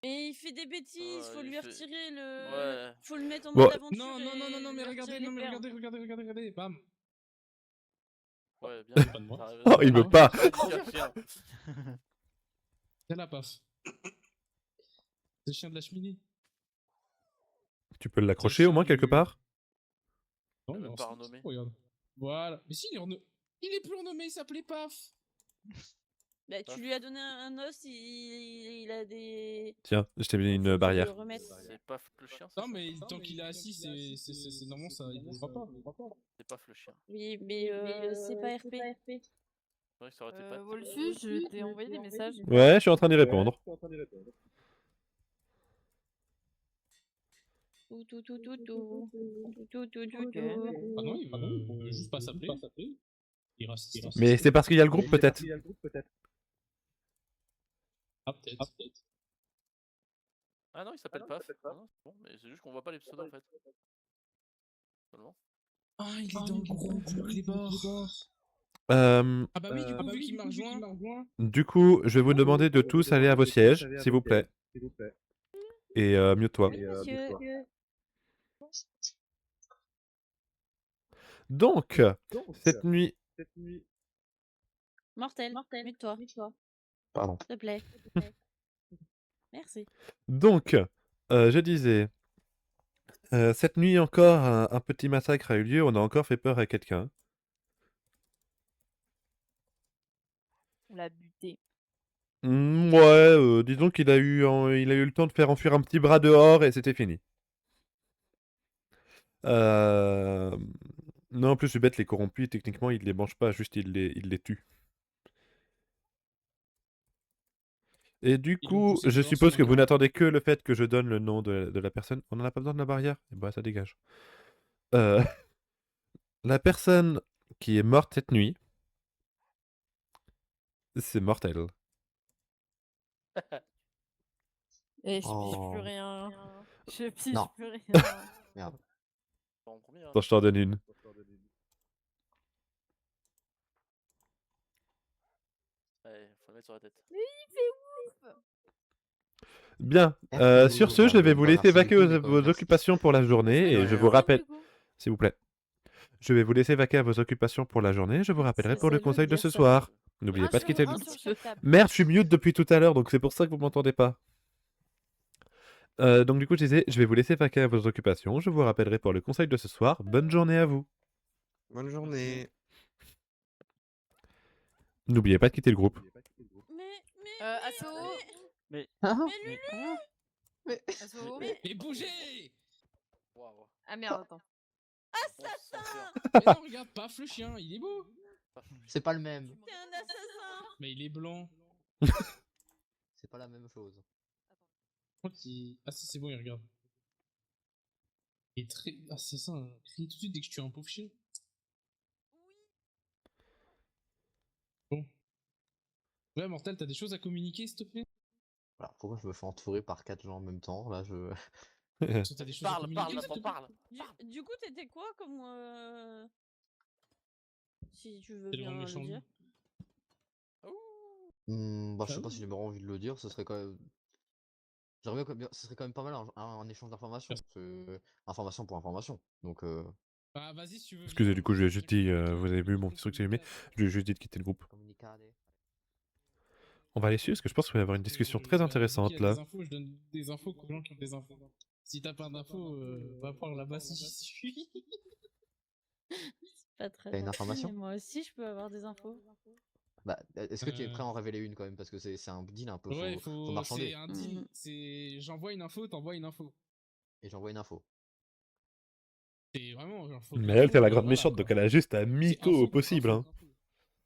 Mais il fait des bêtises, faut Ouais, lui il fait- retirer le. Ouais. Faut le mettre en Bon. mode aventure. Non, non, non, non, non, mais et regardez, retirer non, mais les perles. regardez, bam. Ouais, bien. C'est pas de moi. t'as raison. Oh, il veut pas. Chien. C'est la paf. C'est le chien de la cheminée. Tu peux l'accrocher au moins quelque part? Non, Même mais pas ensuite, renommé. regarde. Voilà. Mais si, il est plus renommé, il s'appelait paf. Bah, tu lui as donné un os, il a des. Tiens, je t'ai mis Faut une que tu barrière. le remettes. C'est pas le chien, c'est Non, ça mais tant qu'il est assis, c'est normalement ça, il bougera pas. C'est pas le chien. Oui, mais c'est pas RP. C'est vrai que ça aurait été pas. Wolfus, je t'ai envoyé des messages. Ouais, je suis en train d'y répondre. Ah non, il veut juste pas s'appeler. Il raciste. Mais c'est parce qu'il y a le groupe peut-être. Ah, peut-être. Ah non, il s'appelle Paf. Ah non, c'est bon, mais c'est juste qu'on voit pas les pseudos en fait. Seulement. Ah, il est dans le groupe, le clébard. Ah bah oui, du coup, vu qu'il m'a rejoint. Du coup, je vais vous demander de tous aller à vos sièges, s'il vous plaît. Et mute-toi. Oui, monsieur. Donc, cette nuit. Mortel, mets-toi. Pardon. S'il te plaît. Merci. Donc, je disais. Cette nuit encore, un petit massacre a eu lieu. On a encore fait peur à quelqu'un. On l'a buté. Ouais, disons qu'il a eu, il a eu le temps de faire enfuir un petit bras dehors et c'était fini. Non, en plus, c'est bête, les corrompus, techniquement, il les mange pas, juste il les tue. Et du Ils l'ont coup, poussé je dehors suppose sur que un vous gars. n'attendez que le fait que je donne le nom de la personne. On n'en a pas besoin de la barrière? Et bah, ça dégage. La personne qui est morte cette nuit, c'est Mortel. Et je pige Oh. plus rien. Je pige Non. plus rien. Merde. En premier, hein. Attends, je t'en donne une. Ouais, faut le mettre sur la tête. Mais il fait ouf. Bien. Sur ce, je vais vous laisser vaquer vos occupations pour la journée et je vous rappelle, s'il vous plaît. Je vais vous laisser vaquer à vos occupations pour la journée. Je vous rappellerai pour le conseil de ce soir. N'oubliez pas de quitter le... Merde, je suis mute depuis tout à l'heure, donc c'est pour ça que vous m'entendez pas. Donc du coup, je disais, je vais vous laisser vaquer à vos occupations. Je vous rappellerai pour le conseil de ce soir. Bonne journée à vous. Bonne journée. N'oubliez pas de quitter le groupe. Asso. Mais. Asso. Mais bougez. Waouh. Ah merde, attends. Assassin! Mais non, regarde, paf le chien, il est beau. C'est pas le même. T'es un assassin! Mais il est blanc. C'est pas la même chose. Ah si, c'est bon, il regarde. Il est très... Ah, c'est ça, crie tout de suite dès que je tue un pauvre chien. Bon. Ouais, Mortel, t'as des choses à communiquer, s'il te plaît? Alors, pourquoi je me fais entourer par 4 gens en même temps? Là, je. Parce que t'as des choses à communiquer, s'il te plaît? Parle. Du coup, t'étais quoi comme. Si tu veux C'est le bien grand le méchant dire. Bah, je sais Ah pas oui. si j'ai vraiment envie de le dire, ce serait quand même. J'aimerais bien ce serait quand même pas mal un échange d'informations. Information pour information. Donc, Bah, vas-y, si tu veux. Excusez, du coup, je lui ai juste dit, vous avez vu mon petit truc que j'ai aimé, je lui ai juste dit de quitter le groupe. On va aller suivre parce que je pense qu'il va y avoir une discussion très intéressante là. Je donne des infos aux gens qui ont des infos. Si t'as plein d'infos, va voir là-bas si j'y suis. Pas très T'as une gentil, information? mais moi aussi, je peux avoir des infos. bah, est-ce que tu es prêt à en révéler une quand même? Parce que c'est un deal un peu. Ouais, Faut marchander. c'est un deal. C'est j'envoie une info, t'envoies une info. Et j'envoie une info. C'est vraiment genre. Mais elle, c'est la grande méchante, donc elle a juste à mytho au possible. Hein.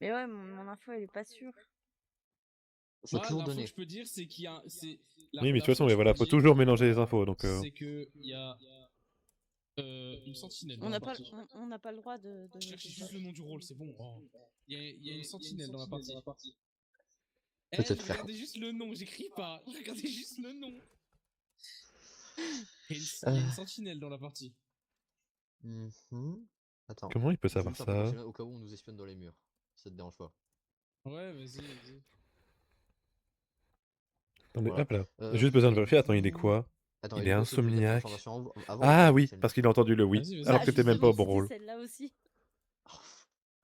Mais ouais, mon info, elle est pas sûre. Faut toujours L'info donner. que je peux dire, c'est qu'il y a. Oui, mais de toute façon, voilà, faut toujours mélanger les infos. Donc, C'est qu'il y a une sentinelle. On dans la n'a pas, partie. on n'a pas le droit de. Je cherche juste le nom du rôle, c'est bon. Oh. Il y a une sentinelle dans la partie. Eh, Peut-être faire. regardez juste le nom, j'écris pas. Regardez juste le nom. Il y a une sentinelle dans la partie. Mhm. Attends, Comment il peut je vais savoir juste un peu ça? mentionner au cas où on nous espionne dans les murs. Si ça te dérange pas. Ouais, vas-y. Attendez, Voilà. hop là. J'ai juste besoin de Et du vérifier. Attends, il est coup... quoi? Attends, Il et est du coup, est-ce que tu veux capter insomniaque. l'information avant ou Ah pas oui, Sentinelle parce qu'il a entendu le oui. Vas-y, vas-y. Alors Bah que t'es même pas justement, au bon j'ai dit rôle. celle-là aussi.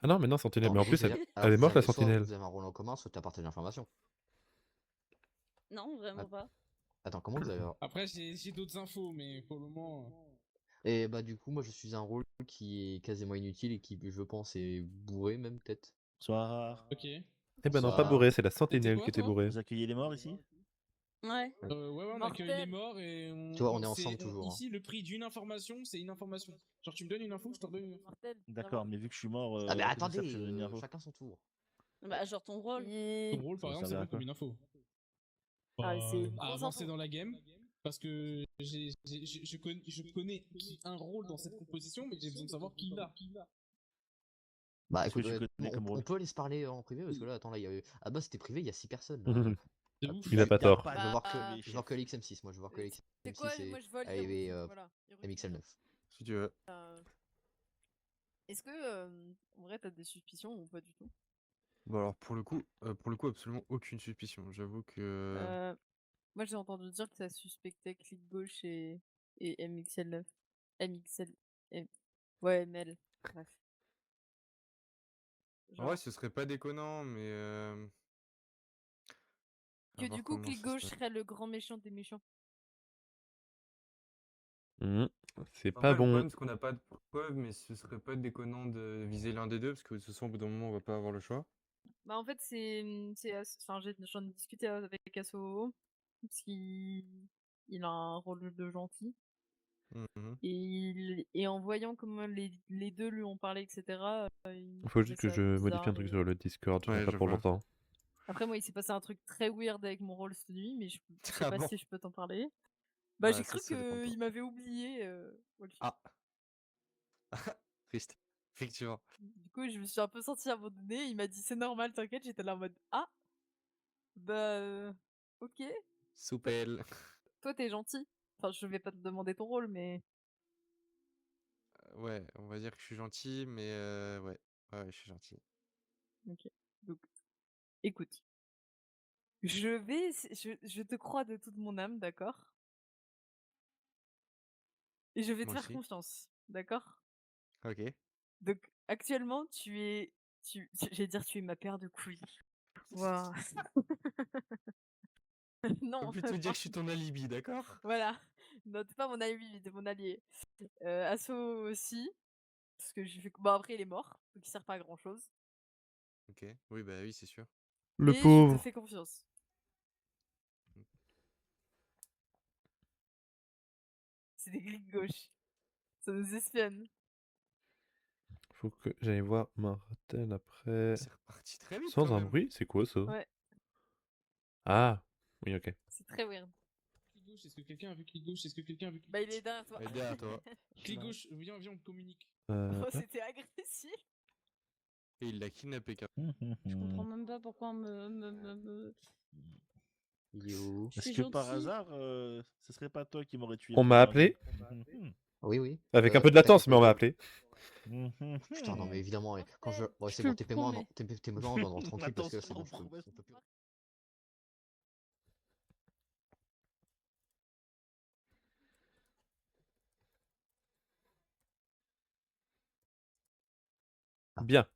Ah non, mais non, Sentinelle. Attends, Mais en du coup, plus, elle alors est vous morte la avez, soit Sentinelle. vous avez un rôle en commun, soit tu apportes l'information. Non, vraiment pas. Attends, comment vous avez... Après, j'ai d'autres infos, mais pour le moment. Et bah du coup, moi je suis un rôle qui est quasiment inutile et qui, je pense, est bourré même peut-être. Bonsoir. Ok. Eh ben non, pas Bonsoir. bourré, c'est la Et t'es Sentinelle quoi, qui était toi bourrée. Vous accueillez les morts ici? Ouais. Ouais, on accueille les morts et on. Tu vois, on est ensemble toujours, hein. Ici, le prix d'une information, c'est une information. Genre, tu me donnes une info, je t'en donne une info. Mortel. D'accord, mais vu que je suis mort, Ah mais à quoi ça sert que attendez, je te donne une info? chacun son tour. Bah genre ton rôle. Ton rôle, Ça par va exemple, c'est servir à bon comme quoi? une info. C'est une À grosse avancer info. dans la game. Parce que je connais un rôle dans cette composition, mais j'ai besoin de savoir qui l'a. Bah Qu'est-ce que écoute, tu connais comme on rôle? peut aller se parler en privé parce que là, attends, là, il y a... Ah bah c'était privé, il y a 6 personnes. C'est Hop. ouf. Il a pas tort. Je veux voir Bah, je veux voir que l'XM6, moi je veux voir que C'est quoi? l'XM6 Moi je vole, il et refuse, voilà. Il refuse. MXL9. Si tu veux. Est-ce que, en vrai, t'as des suspicions ou pas du tout? Bon alors pour le coup, absolument aucune suspicion. J'avoue que... Moi j'ai entendu dire que ça suspectait clic gauche et MXL9. MXL... M... Ouais, ML. Bref. En vrai, Genre... ce serait pas déconnant, mais... Que à voir du coup, comment clic ça se gauche passe. serait le grand méchant des méchants. C'est Après, pas le bon. problème, c'est qu'on n'a pas de preuves, mais ce serait pas déconnant de viser l'un des deux, parce que de toute façon, au bout d'un moment, on va pas avoir le choix. Bah en fait, enfin, j'en ai discuté avec Asso, parce qu'il a un rôle de gentil. Mhm. Et en voyant comment les deux lui ont parlé, etc., il Faut trouvait juste que ça je modifie un bizarre. truc sur le Discord, j'en ai Ouais, pas je pour vois. longtemps. Après, moi, il s'est passé un truc très weird avec mon rôle cette nuit, mais je sais Ah pas bon? si je peux t'en parler. Bah, Ouais, j'ai ça, cru ça dépend de toi. qu'il m'avait oublié, Wolfie. Ah. Triste. Effectivement. Du coup, je me suis un peu sentie abandonnée. Il m'a dit c'est normal, t'inquiète. J'étais là en mode ah, bah, ok. Soupel. Toi, t'es gentil. Enfin, je vais pas te demander ton rôle, mais Ouais, on va dire que je suis gentil, mais ouais. Ouais, je suis gentil. ok. Donc, écoute, je te crois de toute mon âme, d'accord? Et je vais te Moi faire aussi. confiance, d'accord? Ok. Donc, actuellement, j'allais dire tu es ma paire de couilles. Waouh. On Non, peut plutôt dire enfin, que je suis ton alibi, d'accord? voilà. Non, t'es pas mon ami, t'es mon allié. Asso aussi, parce que j'ai fait. Bon, après, il est mort, donc il sert pas à grand chose. Ok. Oui, bah oui, c'est sûr. Le Mais je te pauvre. fais confiance. C'est des clics gauche. Ça nous espionne. Faut que j'aille voir Martel après. C'est reparti très vite Sans quand un même. bruit, c'est quoi ça? Ouais, Ah, oui, ok. c'est très weird. Clic gauche, est-ce que quelqu'un a vu clic gauche? Est-ce que quelqu'un a vu clic Bah, il est derrière toi. Et derrière toi. Clic gauche, viens, on communique. Oh, Hop. c'était agressif. Et il l'a kidnappé quand Je comprends même pas pourquoi on me... Yo. Je Est-ce suis que par gentil. hasard, ce serait pas toi qui m'aurais tué On m'a appelé Oui, oui. avec un peu de latence, mais on m'a appelé. Putain, non, mais évidemment, quand je. Ouais, Je c'est te bon, le TP-moi promets. TP-moi dans 38 parce que là, c'est bon, Attention, on peut plus. Bien.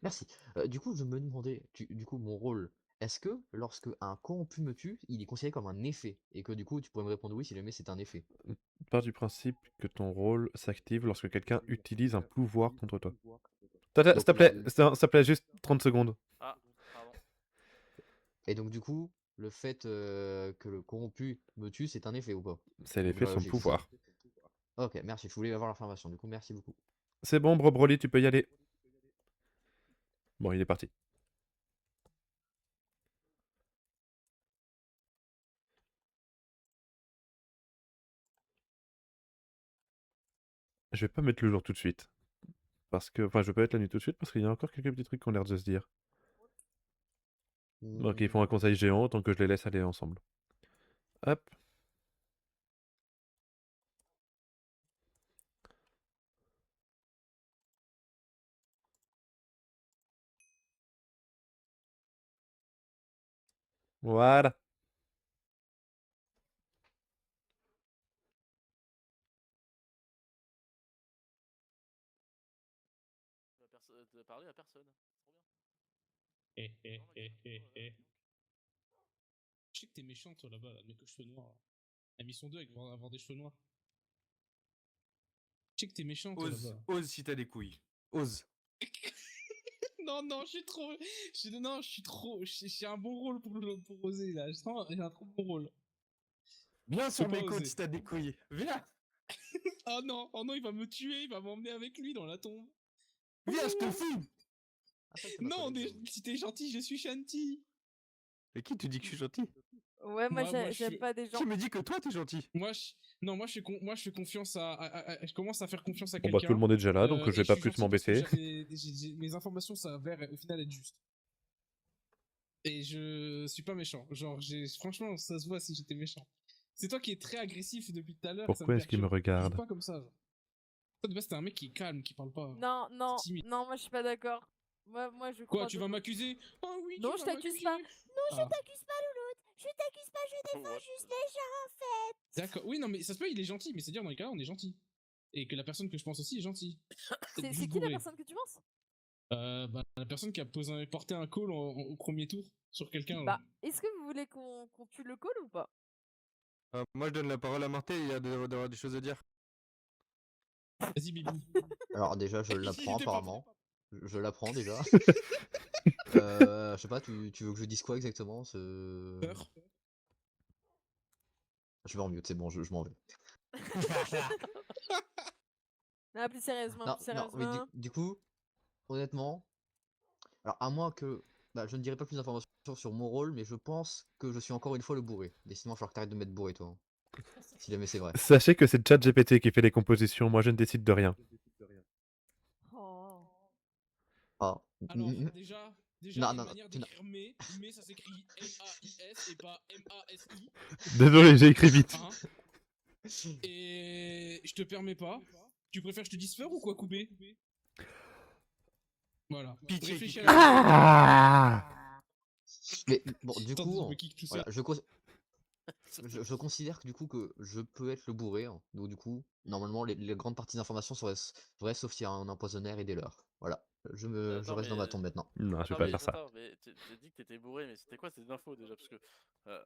Merci. Du coup, je me demandais, du coup, mon rôle, est-ce que lorsque un corrompu me tue, il est considéré comme un effet? Et que du coup, tu pourrais me répondre oui si jamais c'est un effet. Pars du principe que ton rôle s'active lorsque quelqu'un utilise un pouvoir contre toi. S'il te Donc, plaît, s'il te plaît, juste 30 secondes. Ah, pardon. Et donc, du coup, le fait que le corrompu me tue, c'est un effet ou pas? C'est Donc, l'effet de son logique, c'est ça. pouvoir. Ok, merci, je voulais avoir l'information. Du coup, merci beaucoup. C'est bon, Bro Broly, tu peux y aller. Bon, il est parti. Je vais pas mettre le jour tout de suite. Parce que... Enfin, je vais pas mettre la nuit tout de suite parce qu'il y a encore quelques petits trucs qui ont l'air de se dire. Donc ils font un conseil géant tant que je les laisse aller ensemble. Hop. Voilà. De parler à personne. Trop bien. Je sais que t'es méchant, toi, là-bas, là, le mec aux cheveux noirs. Là. La mission 2 avec avoir des cheveux noirs. Je sais que t'es méchant, toi, Ose, là-bas. ose si t'as des couilles. Ose. Non, je suis trop... Non, je suis trop... J'ai un bon rôle pour oser, là. J'ai un trop bon rôle. Viens Faut sur pas mes côtes oser. si t'as des couilles. Viens. Oh non, il va me tuer, il va m'emmener avec lui dans la tombe. Viens, je te fous. Non, si t'es gentil, je suis Shanti. Mais qui te dit que je suis gentil? Ouais, moi j'aime pas des gens. Qui me dit que toi t'es gentil? Moi, je fais confiance je commence à faire confiance à Bon, quelqu'un. bah, tout le monde est déjà là, donc je et vais pas suis plus gentil parce que m'embêter. mes informations s'avèrent au final être justes. Et je suis pas méchant. Genre, franchement, ça se voit si j'étais méchant. C'est toi qui es très agressif depuis tout à l'heure. Pourquoi est-ce qu'il me regarde? Joue pas comme ça. Genre. Toi, de base, t'es un mec qui est calme, qui parle pas. Non, timide. non, moi je suis pas d'accord. Moi je Quoi, crois tu de- vas m'accuser? Oh oui, Non, tu je vas t'accuse m'accuser. pas. Non, je Ah. t'accuse pas, Louloute. Je t'accuse pas, je défends juste les gens, en fait. D'accord. Oui, non, mais ça se peut, il est gentil, mais c'est-à-dire, dans les cas-là, on est gentil. Et que la personne que je pense aussi est gentille. C'est qui la personne que tu penses? La personne qui a porté un call au premier tour sur quelqu'un. Bah, est-ce que vous voulez qu'on tue le call ou pas? Moi je donne la parole à Martel, il y a d'avoir des choses à dire. Vas-y, Bilou. Alors déjà, je Il l'apprends était pas apparemment. Je l'apprends déjà. Je sais pas, tu veux que je dise quoi exactement Peur. Je vais en mute, c'est bon, je m'en vais. Non, plus sérieusement, Non, plus non, mais sérieusement. du coup, honnêtement, alors à moins que, je ne dirai pas plus d'informations sur mon rôle, mais je pense que je suis encore une fois le bourré. Décidément, il va falloir que t'arrêtes de mettre bourré, toi. Si jamais c'est vrai. Sachez que c'est ChatGPT qui fait les compositions, moi je ne décide de rien. Oh. Ah. Alors, déjà, il y a Non, une non, manière tu n'as- d'écrire mais ça s'écrit M-A-I-S et pas M-A-S-I. Désolé, j'ai écrit vite. Hein. Et je te permets pas. Tu préfères que je te dise faire ou quoi couper? Voilà. Pitié, Réfléchis à pitié. la Mais bon, du Attends, coup, je me kick tout voilà, seul. je considère que du coup que je peux être le bourré, hein. Donc du coup, normalement, les grandes parties d'informations seraient vraies, sauf s'il y a un empoisonnaire et des leurs. Voilà, je Attends, reste dans ma mais- tombe maintenant. Non, je vais Attends, pas mais faire ça. attends, mais t'as dit que t'étais bourré, mais c'était quoi ces infos déjà? Parce que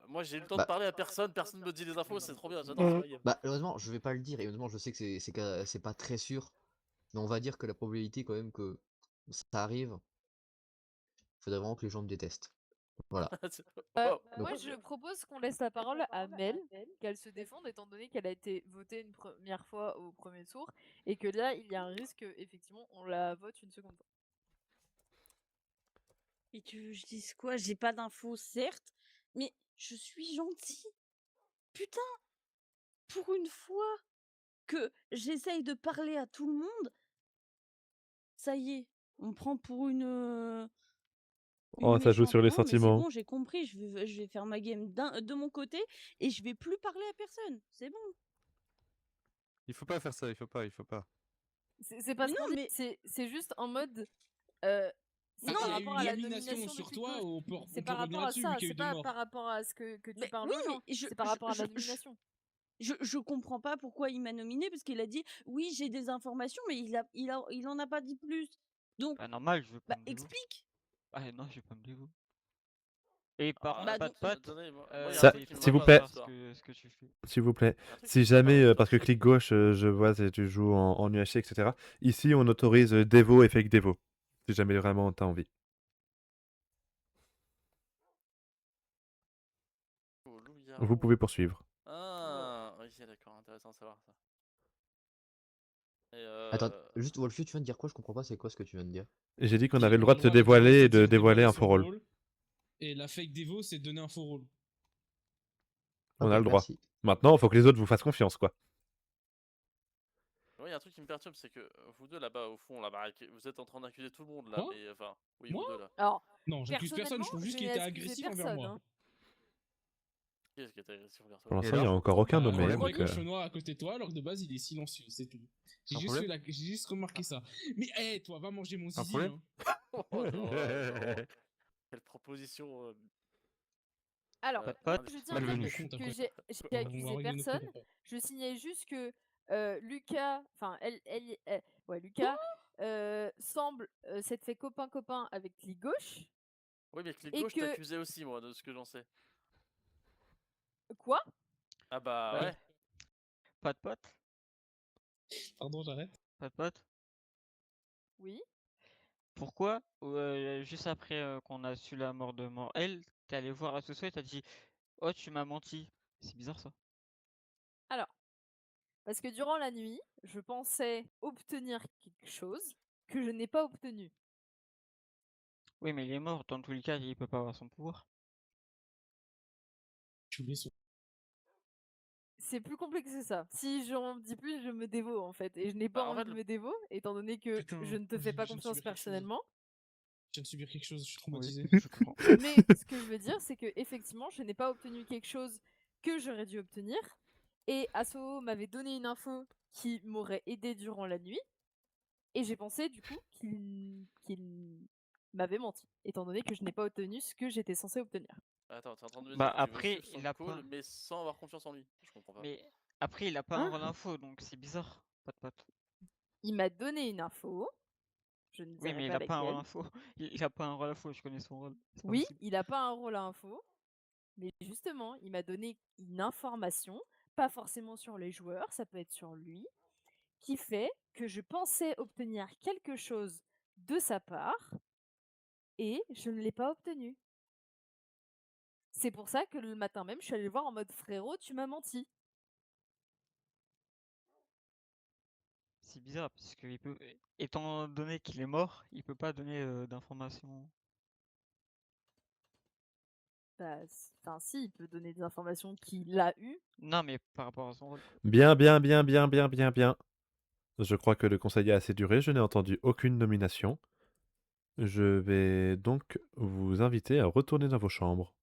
moi j'ai eu le temps Bah- de parler à personne me dit les infos, c'est trop bien, j'adore ça. Bah, heureusement, je vais pas le dire, et heureusement, je sais que c'est pas très sûr, mais on va dire que la probabilité quand même que ça arrive, faudrait vraiment que les gens me détestent. Voilà. Wow. Moi, je propose qu'on laisse la parole à Mel, qu'elle se défende, étant donné qu'elle a été votée une première fois au premier tour, et que là, il y a un risque que, effectivement, on la vote une seconde fois. Et tu veux que je dise quoi? J'ai pas d'infos, certes, mais je suis gentille. Putain! Pour une fois que j'essaye de parler à tout le monde, ça y est, on me prend pour une Oh, ça joue méchante. sur les Non, mais c'est sentiments. bon, j'ai compris, je vais faire ma game de mon côté et je vais plus parler à personne. C'est bon. Il faut pas faire ça, il faut pas. C'est pas Mais ce non, qu'on dit, mais c'est juste en mode. C'est Ah, par s'il y a rapport eu à la élimination nomination sur de toi, Clico. on peut C'est par revenir rapport à là-dessus, ça, vu qu'il y a c'est eu deux pas morts. par rapport à ce que tu Mais parles oui, aux gens. mais C'est par rapport à la nomination. Je comprends pas pourquoi il m'a nominé parce qu'il a dit oui, j'ai des informations, mais il en a pas dit plus. Donc, Bah normal, je veux pas bah me dévouer. explique. Ah non, je vais pas me dévouer. Et par Bah, pas de patte, attendez, moi, y a un Ça, truc qui me s'il va vous pas plaît. dans l'histoire. ce que tu fais. S'il vous plaît. Un truc Si qui me va pas dans jamais, l'histoire, parce que c'est clic gauche, je vois si tu joues en UHC, etc. Ici, on autorise Devo et Fake Devo. Si jamais vraiment t'as envie. Oh, Lou Vous Yaro. pouvez poursuivre. Ah, ok, d'accord, intéressant de savoir ça. Et Attends, juste Wolfie, tu viens de dire quoi? Je comprends pas, c'est quoi ce que tu viens de dire? J'ai dit qu'on Qui avait le a droit de se droit dévoiler et de dire dévoiler un son faux rôle. Et la fake Devo, c'est de donner un faux rôle. On Ok, a le droit. merci. Maintenant, il faut que les autres vous fassent confiance, quoi. ouais, y a un truc qui me perturbe, c'est que vous deux là-bas, au fond, là-bas, vous êtes en train d'accuser tout le monde là, Moi mais enfin, oui, Moi vous deux là. Alors, Non, j'accuse personne, je trouve juste qu'il était agressif envers moi. Qu'est-ce qui était agressif envers toi? Pour l'instant, il n'y a encore aucun nommé. Le donc, mec au cheveux noirs à côté de toi, alors que de base, il est silencieux, c'est tout. J'ai juste remarqué ça. Mais hé, toi, va manger mon zizi. problème Hein. Oh, non, non. Quelle proposition Alors, Pas de moi, pote, je tiens à malvenu. dire Compte que après. j'ai On va accusé régler notre personne. compte après. Je signale juste que Lucas, enfin, ouais, Lucas semble s'être fait copain-copain avec Clic Gauche. Oui, mais Clic Et Gauche que. t'accusait aussi, moi, de ce que j'en sais. Quoi? Ah bah Ouais. ouais. Pas de pote? Pardon, j'arrête. Pas de pote? Oui. Pourquoi, juste après qu'on a su la mort de Morel, t'es allé voir Asoso et t'as dit oh, tu m'as menti? C'est bizarre ça. Alors, parce que durant la nuit, je pensais obtenir quelque chose que je n'ai pas obtenu. Oui, mais il est mort. Dans tous les cas, il peut pas avoir son pouvoir. Tu oublies son. C'est plus complexe que ça. Si j'en dis plus, je me dévoue en fait. Et je n'ai pas Bah, en envie fait, de le- me dévouer, étant donné que Putain, je ne te fais pas je viens de confiance subir quelque chose. personnellement. Je viens de subir quelque chose, je suis Oui, traumatisé. je comprends. Mais ce que je veux dire, c'est que effectivement, je n'ai pas obtenu quelque chose que j'aurais dû obtenir. Et Aso m'avait donné une info qui m'aurait aidé durant la nuit. Et j'ai pensé du coup qu'il m'avait menti, étant donné que je n'ai pas obtenu ce que j'étais censé obtenir. Attends, t'es en train de me Bah dire que tu veux après, suivre son il a call, pas. mais sans avoir confiance en lui. Je comprends pas. Mais après, il a pas un Hein? rôle info, donc c'est bizarre. Pas de pote. Il m'a donné une info, je ne Oui, dirai mais il pas a pas un rôle laquelle. info. Il a pas un rôle info, je connais son rôle. C'est pas Oui, possible. il n'a pas un rôle à info, mais justement, il m'a donné une information, pas forcément sur les joueurs, ça peut être sur lui, qui fait que je pensais obtenir quelque chose de sa part et je ne l'ai pas obtenu. C'est pour ça que le matin même, je suis allée le voir en mode frérot, tu m'as menti. C'est bizarre, parce que étant donné qu'il est mort, il peut pas donner d'informations. Bah, enfin, si, il peut donner des informations qu'il a eues. Non, mais par rapport à son rôle, quoi. Bien, bien, bien, bien, bien, bien, bien. Je crois que le conseil a assez duré, je n'ai entendu aucune nomination. Je vais donc vous inviter à retourner dans vos chambres.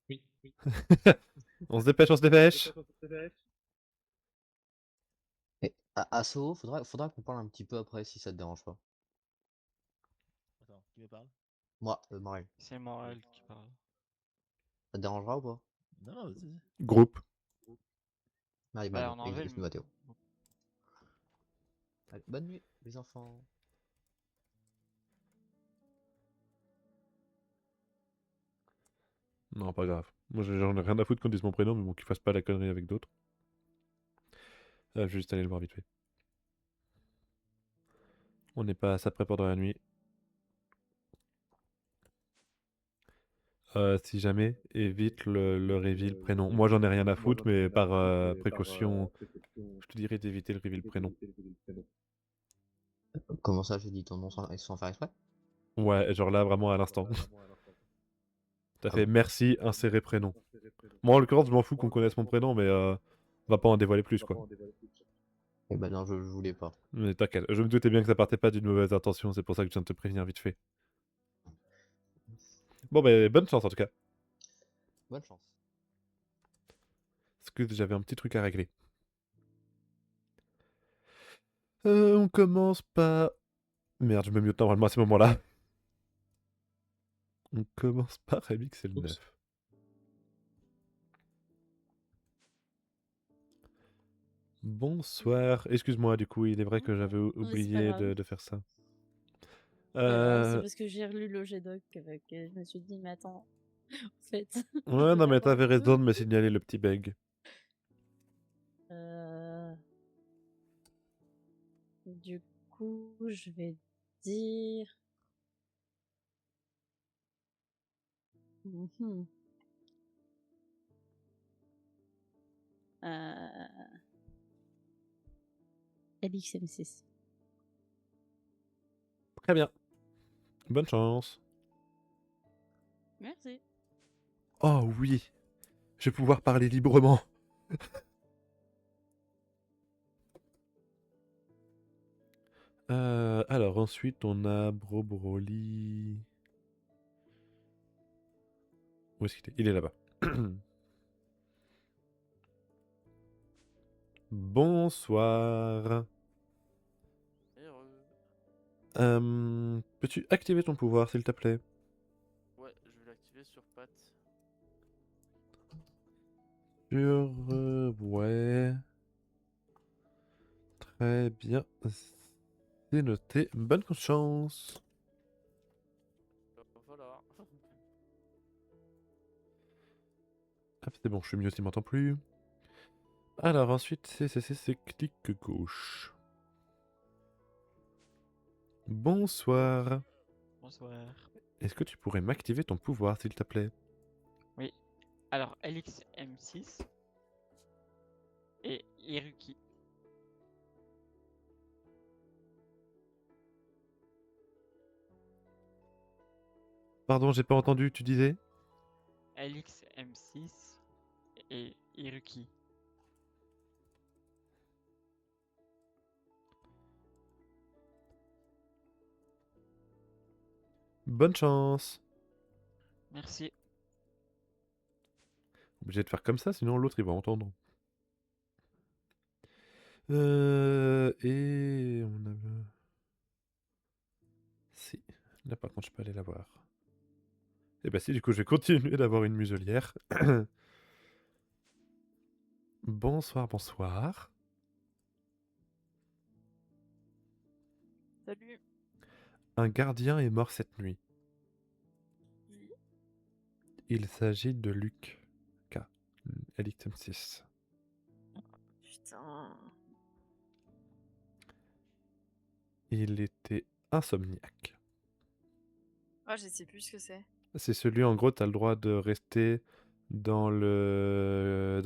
Oui, oui. On se dépêche, on se dépêche. Et Asso, faudra qu'on parle un petit peu après si ça te dérange pas. Attends, qui me parle? Moi, Morel. C'est Morel qui parle. Ça te dérangera ou pas? Non, non, vas-y. Groupe. Allez, Bah, bah, on en veut le. Mathéo. Allez, bonne nuit, les enfants. Non, pas grave. Moi, j'en ai rien à foutre qu'on dise mon prénom, mais bon, qu'il fasse pas la connerie avec d'autres. Je vais juste aller le voir vite fait. On n'est pas à ça près pendant la nuit. Si jamais, évite le reveal prénom. Moi, j'en ai rien à foutre, mais par précaution, je te dirais d'éviter le reveal prénom. Comment ça, j'ai dit ton nom sans faire exprès? Ouais, genre là, vraiment à l'instant. T'as Ah fait bon. merci, insérer prénom. Moi, en l'occurrence, je m'en fous qu'on connaisse mon prénom, mais on va pas en dévoiler plus, quoi. Eh ben non, je voulais pas. Mais t'inquiète, je me doutais bien que ça partait pas d'une mauvaise intention, c'est pour ça que je viens de te prévenir vite fait. Bon, ben, bonne chance en tout cas. Bonne chance. Parce que j'avais un petit truc à régler. On commence par... Merde, je me mute normalement à ce moment-là. On commence par MX et le 9. Bonsoir. Excuse-moi, du coup, il est vrai que j'avais mais c'est pas oublié grave. de faire ça. C'est parce que j'ai relu l'OGDoc que je me suis dit, mais attends, en fait. je Ouais, non, peux mais faire t'avais un peu. raison de me signaler le petit bug. Du coup, je vais dire. Mhm. LXM6. Très bien. Bonne chance. Merci. Oh oui, je vais pouvoir parler librement. Alors ensuite on a Bro Broly. Où est-ce qu'il est? Il est là-bas. Bonsoir. Peux-tu activer ton pouvoir, s'il te plaît? Ouais, je vais l'activer sur Pat. Ouais. Très bien. C'est noté. Bonne chance. Voilà. Hop, c'est bon, je suis mieux s'il m'entend plus. Alors ensuite, c'est clic gauche. Bonsoir. Bonsoir. Est-ce que tu pourrais m'activer ton pouvoir, s'il te plaît? Oui. Alors, Alix M6 et Iruki. Pardon, j'ai pas entendu, tu disais? Alix M6 et Iruki. Bonne chance. Merci. Obligé de faire comme ça, sinon l'autre il va entendre. Et on a... Si. Là par contre je peux aller la voir. Et bah si, du coup je vais continuer d'avoir une muselière. Bonsoir, bonsoir. Salut. Un gardien est mort cette nuit. Qui? Il s'agit de Luc K. LXM6. Putain. Il était insomniaque. Oh, je sais plus ce que c'est. C'est celui, en gros, t'as le droit de rester dans le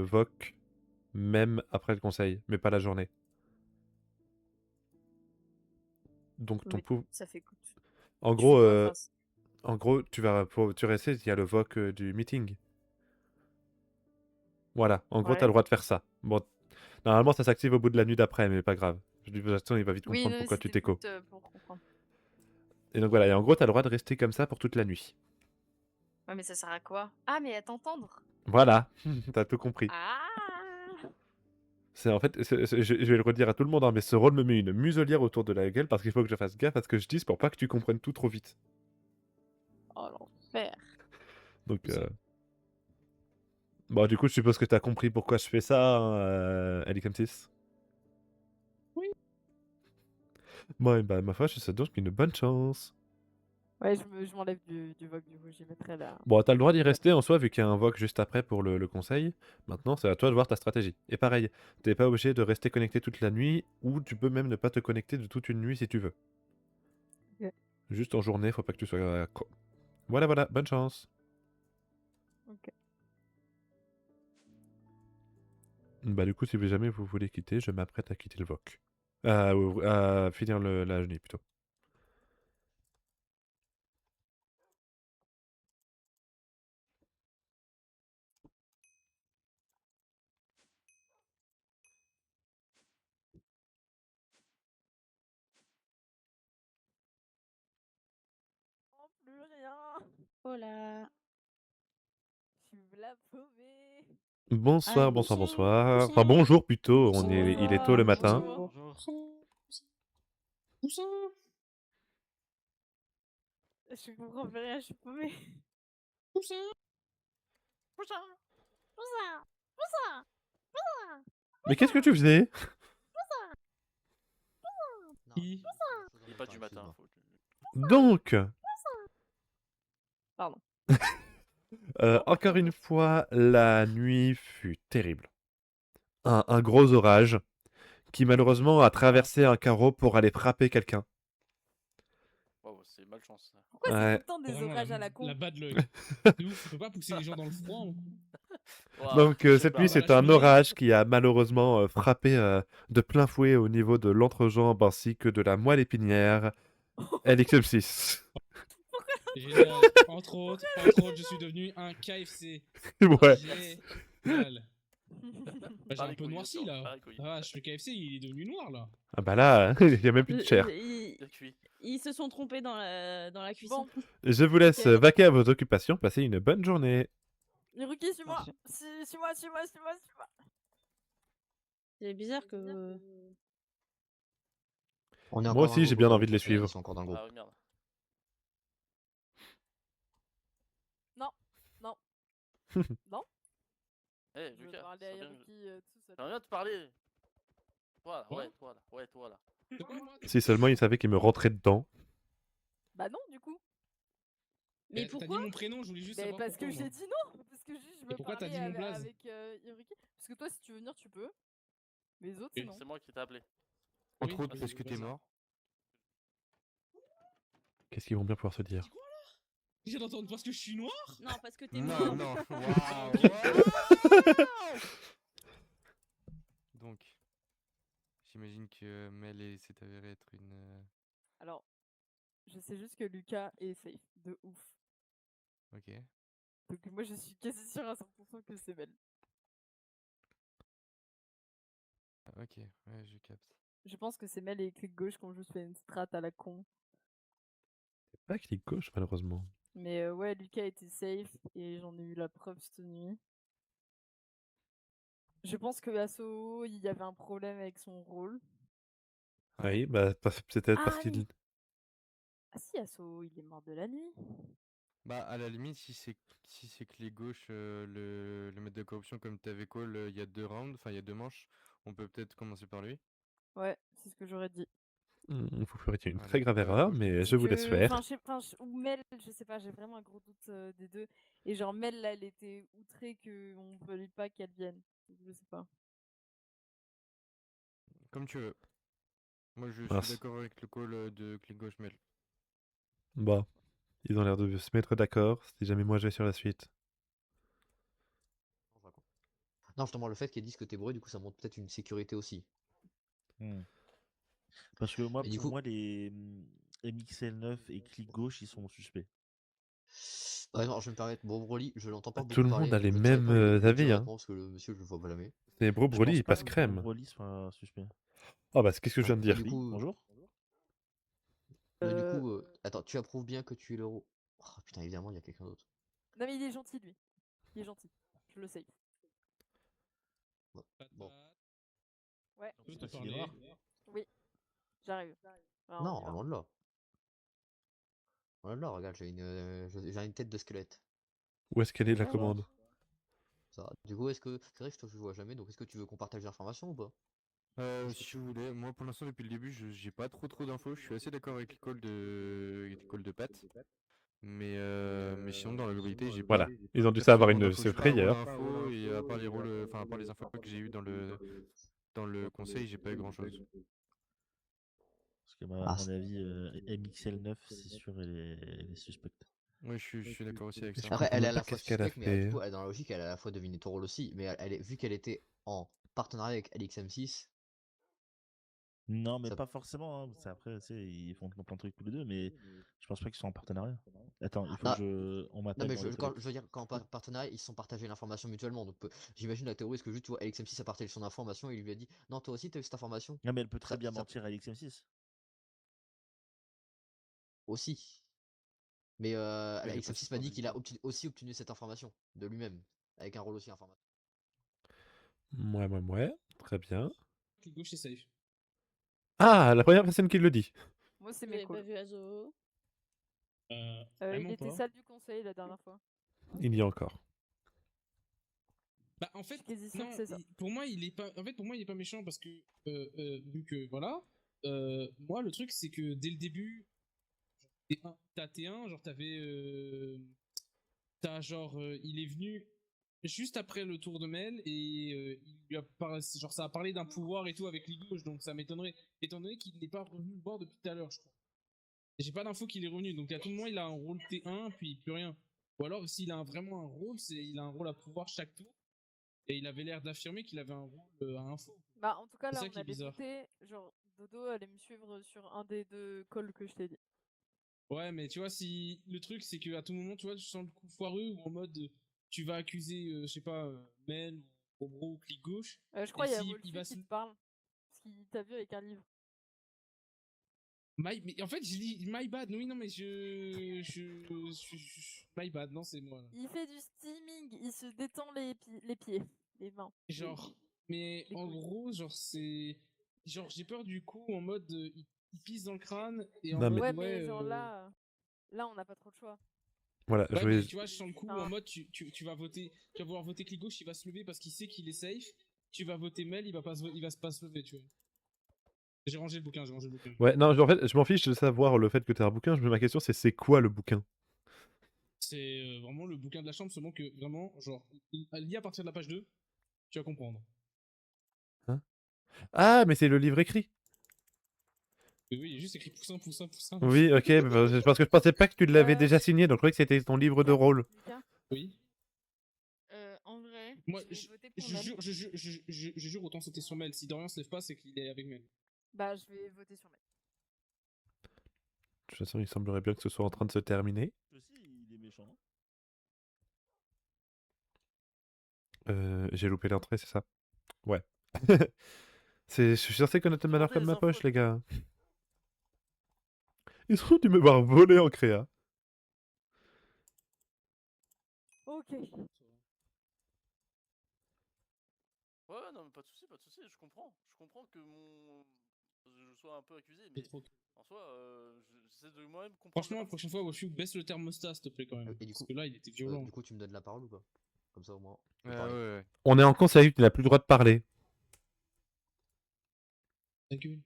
VOC, même après le conseil, mais pas la journée. Donc ton Mais pouvoir... ça fait coûte. En Tu gros, fais quoi, enfin, tu restes, il y a le VOC du meeting. Voilà, en gros, t'as Ouais. le droit de faire ça. Bon, normalement, ça s'active au bout de la nuit d'après, mais pas grave. De toute façon, il va vite Oui, comprendre non, mais pourquoi tu c'était t'écho. plus pour comprendre. Et donc voilà, et en gros, t'as le droit de rester comme ça pour toute la nuit. Ouais, mais ça sert à quoi? Ah, mais à t'entendre. Voilà, t'as tout compris. Ah! C'est en fait, je vais le redire à tout le monde, hein, mais ce rôle me met une muselière autour de la gueule parce qu'il faut que je fasse gaffe à ce que je dise pour pas que tu comprennes tout trop vite. Oh, l'enfer. Donc, bon, du coup, je suppose que t'as compris pourquoi je fais ça, hein, LXM6. Oui. Bon, et bah, ma foi, je te souhaite donc une bonne chance. Ouais, je m'enlève du VOC, du coup, j'y mettrai là. Bon, t'as le droit d'y rester en soi, vu qu'il y a un VOC juste après pour le conseil. Maintenant, c'est à toi de voir ta stratégie. Et pareil, t'es pas obligé de rester connecté toute la nuit, ou tu peux même ne pas te connecter de toute une nuit si tu veux. Ok. Juste en journée, faut pas que tu sois... Voilà, voilà, bonne chance. Ok. Bah du coup, si jamais vous voulez quitter, je m'apprête à quitter le VOC. À finir la nuit, plutôt. Oh, plus rien. Oh là. Je suis la paumée. Bonsoir, Ah, bonsoir, bonjour. bonsoir. Enfin, bonjour plutôt, il est tôt le Bonjour. matin. Bonjour. Je comprends plus rien, je suis paumée. Mais qu'est-ce que tu faisais? Non, Qui Il est pas du matin. excuse-moi. Donc, Pardon. encore une fois, la nuit fut terrible. Un gros orage qui malheureusement a traversé un carreau pour aller frapper quelqu'un. Waouh, c'est malchance ça. Pourquoi c'est tout Ouais. le temps des Vraiment orages à la con? la bad luck. De ouf, tu peux pas pousser les gens dans le froid. Waouh, Donc je cette pars. nuit, Voilà, c'est un cheminée. orage qui a malheureusement frappé de plein fouet au niveau de l'entrejambe ainsi que de la moelle épinière. LXM6. Génial. Entre autres, je suis devenu un KFC. Ouais. Génial. Bah, j'ai Pas un les peu couilles, noirci Victor, là. pas les couilles. Ah, je fais KFC, il est devenu noir là. Ah bah là, il n'y a même plus de chair. Bien cuit. Ils se sont trompés dans la cuisson. Bon, Je vous laisse Ok. vaquer à vos occupations. Passez une bonne journée. Iruki, suis-moi. Merci. Suis-moi. Non, C'est bizarre que. On est Moi encore aussi, un j'ai gogo bien dans envie le de les conseil, hein, suivre. ils sont encore dans le groupe. Ah oui, merde. Non, non, non. Eh, Je veux Lucas, parler à sois bien. Hiroki tout seul. J'aimerais bien te parler. Toi là, Quoi ouais, toi là, ouais, toi là. C'est quoi, moi? Si seulement il savait qu'il me rentrait dedans. Bah non, du coup. Mais T'as dit pourquoi? mon prénom, je voulais juste Mais savoir parce pourquoi, que moi. j'ai dit non. Parce que juste je veux pourquoi t'as parler dit mon blaze? avec Hiroki. Parce que toi, si tu veux venir, tu peux. Mais les autres, Ok. non. C'est moi qui t'ai appelé. Entre Oui, autres, vas-y, parce que t'es vas-y. mort. Qu'est-ce qu'ils vont bien pouvoir se dire? Dis quoi là? J'ai d'entendre parce que je suis noir? Non, parce que t'es Non, mort. non, Ah, waouh, ok. waouh. Donc, j'imagine que Mel s'est avéré être une... Alors, je sais juste que Lucas est safe. De ouf. Ok. Donc moi, je suis quasi sûre à 100% que c'est Mel. Ok, ouais, je capte. Je pense que c'est Mel et clic gauche qui ont juste fait une strat à la con. C'est pas clic gauche, malheureusement. Mais ouais, Lucas était safe et j'en ai eu la preuve cette nuit. Je pense que Asso, il y avait un problème avec son rôle. Oui, bah peut-être parce Ah qu'il... oui. Ah si, Asso, il est mort de la nuit. Bah, à la limite, si c'est clé gauche, le maître de corruption, comme t'avais call, il y a 2 rounds, enfin, il y a 2 manches, on peut peut-être commencer par lui. Ouais, c'est ce que j'aurais dit. Vous ferez une Allez, très grave bah, erreur, go. mais Parce je vous laisse que, enfin, faire. je sais pas, ou Mel, je sais pas, j'ai vraiment un gros doute des deux. Et genre Mel là, elle était outrée qu'on voulait pas qu'elle vienne. Donc, je sais pas. Comme tu veux. Moi, je suis Mince. d'accord avec le call de clic gauche Mel. Bah, ils ont l'air de se mettre d'accord. Si jamais moi je vais sur la suite. Non, justement, le fait qu'ils disent que t'es bourré, du coup, ça montre peut-être une sécurité aussi. Parce que moi, Et du pour coup, moi, les MXL9 et clic gauche, ils sont suspects. ouais, non, je vais me permettre, bon, Broly, je l'entends pas Tout beaucoup le parler, monde a donc les je ne saurais mêmes pas le avis, dire hein. honnêtement, parce que le monsieur, je le vois pas jamais. C'est Bro Je Broly, pense il pas passe que crème. Broly soit suspect. Oh bah, qu'est-ce que je Ouais. viens de Mais dire? du Oui, coup, bonjour. attends, tu approuves bien que tu es l'euro. Oh putain, évidemment, il y a quelqu'un d'autre. Non mais il est gentil lui. Il est gentil. Je le sais. Bon. Bon. Ouais. Je peux C'est te parce qu'il est parler. noir. Oui. J'arrive. Alors, on Non, y va. loin de là. Loin de là, regarde, j'ai une tête de squelette. Où est-ce qu'elle est la Bonjour. commande? Ça va. Du coup, est-ce que. C'est vrai que je te vois jamais, donc est-ce que tu veux qu'on partage l'information ou pas? Si vous voulez, moi pour l'instant depuis le début j'ai pas trop d'infos, je suis assez d'accord avec les calls de Pat, mais sinon dans la globalité Voilà, ils ont dû pas ça avoir suffisamment une d'infos, j'ai pas secret rôle hier. info et à part les rôles, enfin à part les infos que j'ai eu dans le conseil, j'ai pas eu grand chose. Parce que, à mon avis, MXL9, c'est sûr, elle est suspecte. Ouais, je suis d'accord aussi avec Mais ça. je Après, comprends elle est même à pas la fois qu'est-ce qu'elle a suspecte, mais du fait. coup, dans la logique, elle a à la fois deviné ton rôle aussi. Mais vu qu'elle était en partenariat avec LXM6, Non, mais ça. pas forcément. Hein. Après, tu sais, ils font plein de trucs tous les deux, mais je pense pas qu'ils sont en partenariat. Attends, il faut Non, que on non m'appelle mais dans les je toilettes. veux dire, quand partenariat, ils se sont partagés l'information mutuellement. Donc, j'imagine la théorie, est-ce que juste, tu vois, LXM6 a partagé son information et il lui a dit, non, toi aussi, t'as eu cette information. Non, mais elle peut très Ça, bien ça mentir à XM6. aussi. Mais Oui, elle est pas LXM6 m'a super dit qu'il a délicate. aussi obtenu cette information de lui-même, avec un rôle aussi informatique. Ouais, très bien. Clic gauche, c'est safe. Ah, la première personne qui le dit. Moi c'est J'avais mes pas calls. vu Azo. Il Vraiment était pas. salle du conseil la dernière fois. Il y a encore. Bah en Je fait, suis quasi sûre non, que c'est ça. pour moi il est pas. En fait, pour moi il est pas méchant parce que vu que voilà, moi le truc c'est que dès le début, t'as T1, genre t'as genre il est venu juste après le tour de Mel et il lui a genre ça a parlé d'un pouvoir et tout avec Ligouche, donc ça m'étonnerait, étant donné qu'il n'est pas revenu le bord depuis tout à l'heure, je crois. J'ai pas d'infos qu'il est revenu, donc à tout moment il a un rôle T1 puis plus rien. Ou alors s'il a vraiment un rôle, il a un rôle à pouvoir chaque tour. Et il avait l'air d'affirmer qu'il avait un rôle à info. Bah en tout cas C'est là ça on qui est allait bizarre. voter, genre Dodo allait me suivre sur un des deux calls que je t'ai dit. Ouais, mais tu vois, si le truc c'est qu'à tout moment, tu vois, tu sens le coup foireux ou en mode tu vas accuser, je sais pas, Mel ou Obro ou clic gauche. Je crois Et qu'il y a si il Wolfie va qui te parle. Parce qu'il t'a vu avec un livre. Mais en fait, je lis My Bad. Oui, non, mais My Bad, non, c'est moi. Là. Il fait du steaming, il se détend les pieds, les mains. Genre, Mais en gros, genre, c'est. Genre, j'ai peur du coup, en mode. Il pisse dans le crâne, et en Non, mais- mode. Ouais, Ouais, mais genre là, on n'a pas trop de choix. Voilà, je Ouais, vais... mais tu vois, je sens le coup Enfin- en mode tu vas voter, tu vas vouloir voter clic gauche, il va se lever parce qu'il sait qu'il est safe. Tu vas voter Mel, il va pas se lever, tu vois. J'ai rangé le bouquin, j'ai rangé le bouquin. Ouais, non, en fait, je m'en fiche de savoir le fait que t'as un bouquin. Ma question, c'est quoi le bouquin? C'est vraiment le bouquin de la chambre, seulement que vraiment, genre, lis à partir de la page 2, tu vas comprendre. Hein? Ah, mais c'est le livre écrit. Mais oui, il y a juste écrit poussin, poussin, poussin. Oui, ok, parce que je pensais pas que tu l'avais déjà signé, donc je croyais que c'était ton livre de rôle. Oui. En vrai, Moi, je vais je voter pour Mel. jure, je jure, autant c'était sur Mel. Si Dorian se lève pas, c'est qu'il est avec Mel. Bah, je vais voter sur Mel. De toute façon, il semblerait bien que ce soit en train de se terminer. Aussi, il est méchant. J'ai loupé l'entrée, c'est ça? Ouais. Je suis censé connaître le manoir comme ma poche, les gars. Ils ont dû me voir voler en créa. Ok. Ouais, non, mais pas de soucis, je comprends. Je comprends que je sois un peu accusé, mais en soi, j'essaie de moi-même comprendre. Franchement, la prochaine fois, Washu, baisse le thermostat, s'il te plaît, quand même. Et du Parce coup, que là, il était violent. du coup, tu me donnes la parole ou pas? Comme ça, au moins. je peux Ouais, parler. ouais. On est en conseil, tu n'as plus le droit de parler. Ta gueule.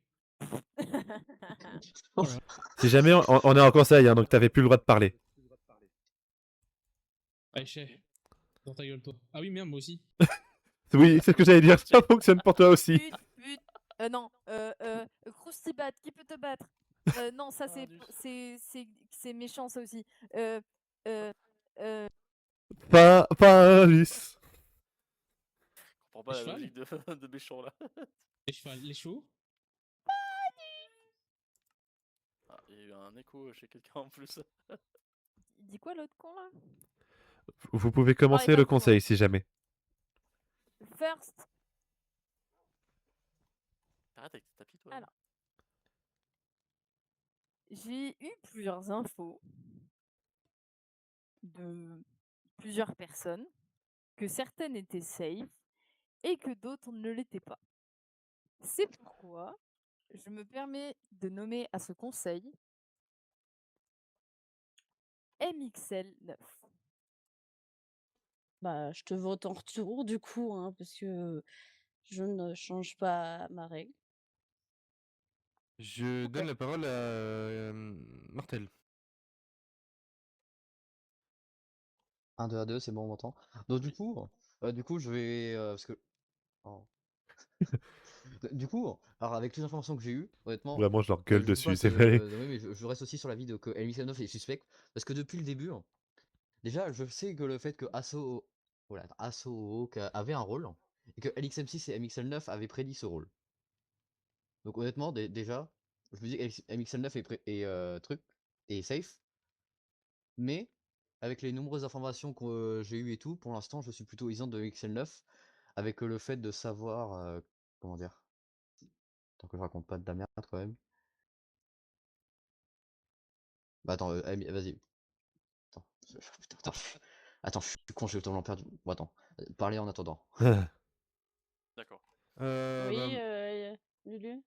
Si jamais on est en conseil, hein, donc t'avais plus le droit de parler. Aïcha, dans ta gueule, toi. Ah oui, merde, moi aussi. Oui, c'est ce que j'allais dire, ça fonctionne pour toi aussi. Non, Croustibat, qui peut te battre? Non, ça c'est méchant ça aussi. Pas Alice. Je comprends pas la cheval logique de méchant là. Les chevals, les chevaux. Ah, il y a eu un écho chez quelqu'un en plus. Il dit quoi l'autre con là? Vous pouvez commencer le conseil si jamais. First. Arrête avec tes tapis, toi. Alors. J'ai eu plusieurs infos de plusieurs personnes, que certaines étaient safe et que d'autres ne l'étaient pas. C'est pourquoi je me permets de nommer à ce conseil MXL9. Bah, je te vote en retour du coup, hein, parce que je ne change pas ma règle. Je donne la parole à Martel. 1, 2 à 2, c'est bon, on m'entend. Donc du coup, je vais parce que oh. Du coup, alors avec les informations que j'ai eues, honnêtement, Vraiment, je leur gueule je vous dessus, passe, c'est vrai. oui, mais je reste aussi sur l'avis de que LMX9 est suspect parce que depuis le début, déjà, je sais que le fait que Asso avait un rôle et que LXM6 et MXL9 avaient prédit ce rôle. Donc honnêtement, déjà, je me dis que MXL9 est safe, mais avec les nombreuses informations que j'ai eues et tout, pour l'instant, je suis plutôt isant de MXL9 avec le fait de savoir, comment dire, tant que je raconte pas de la merde quand même. Bah attends, vas-y. Attends, je suis con, j'ai totalement perdu. Bon, attends, parlez en attendant. D'accord. Oui, Lulu?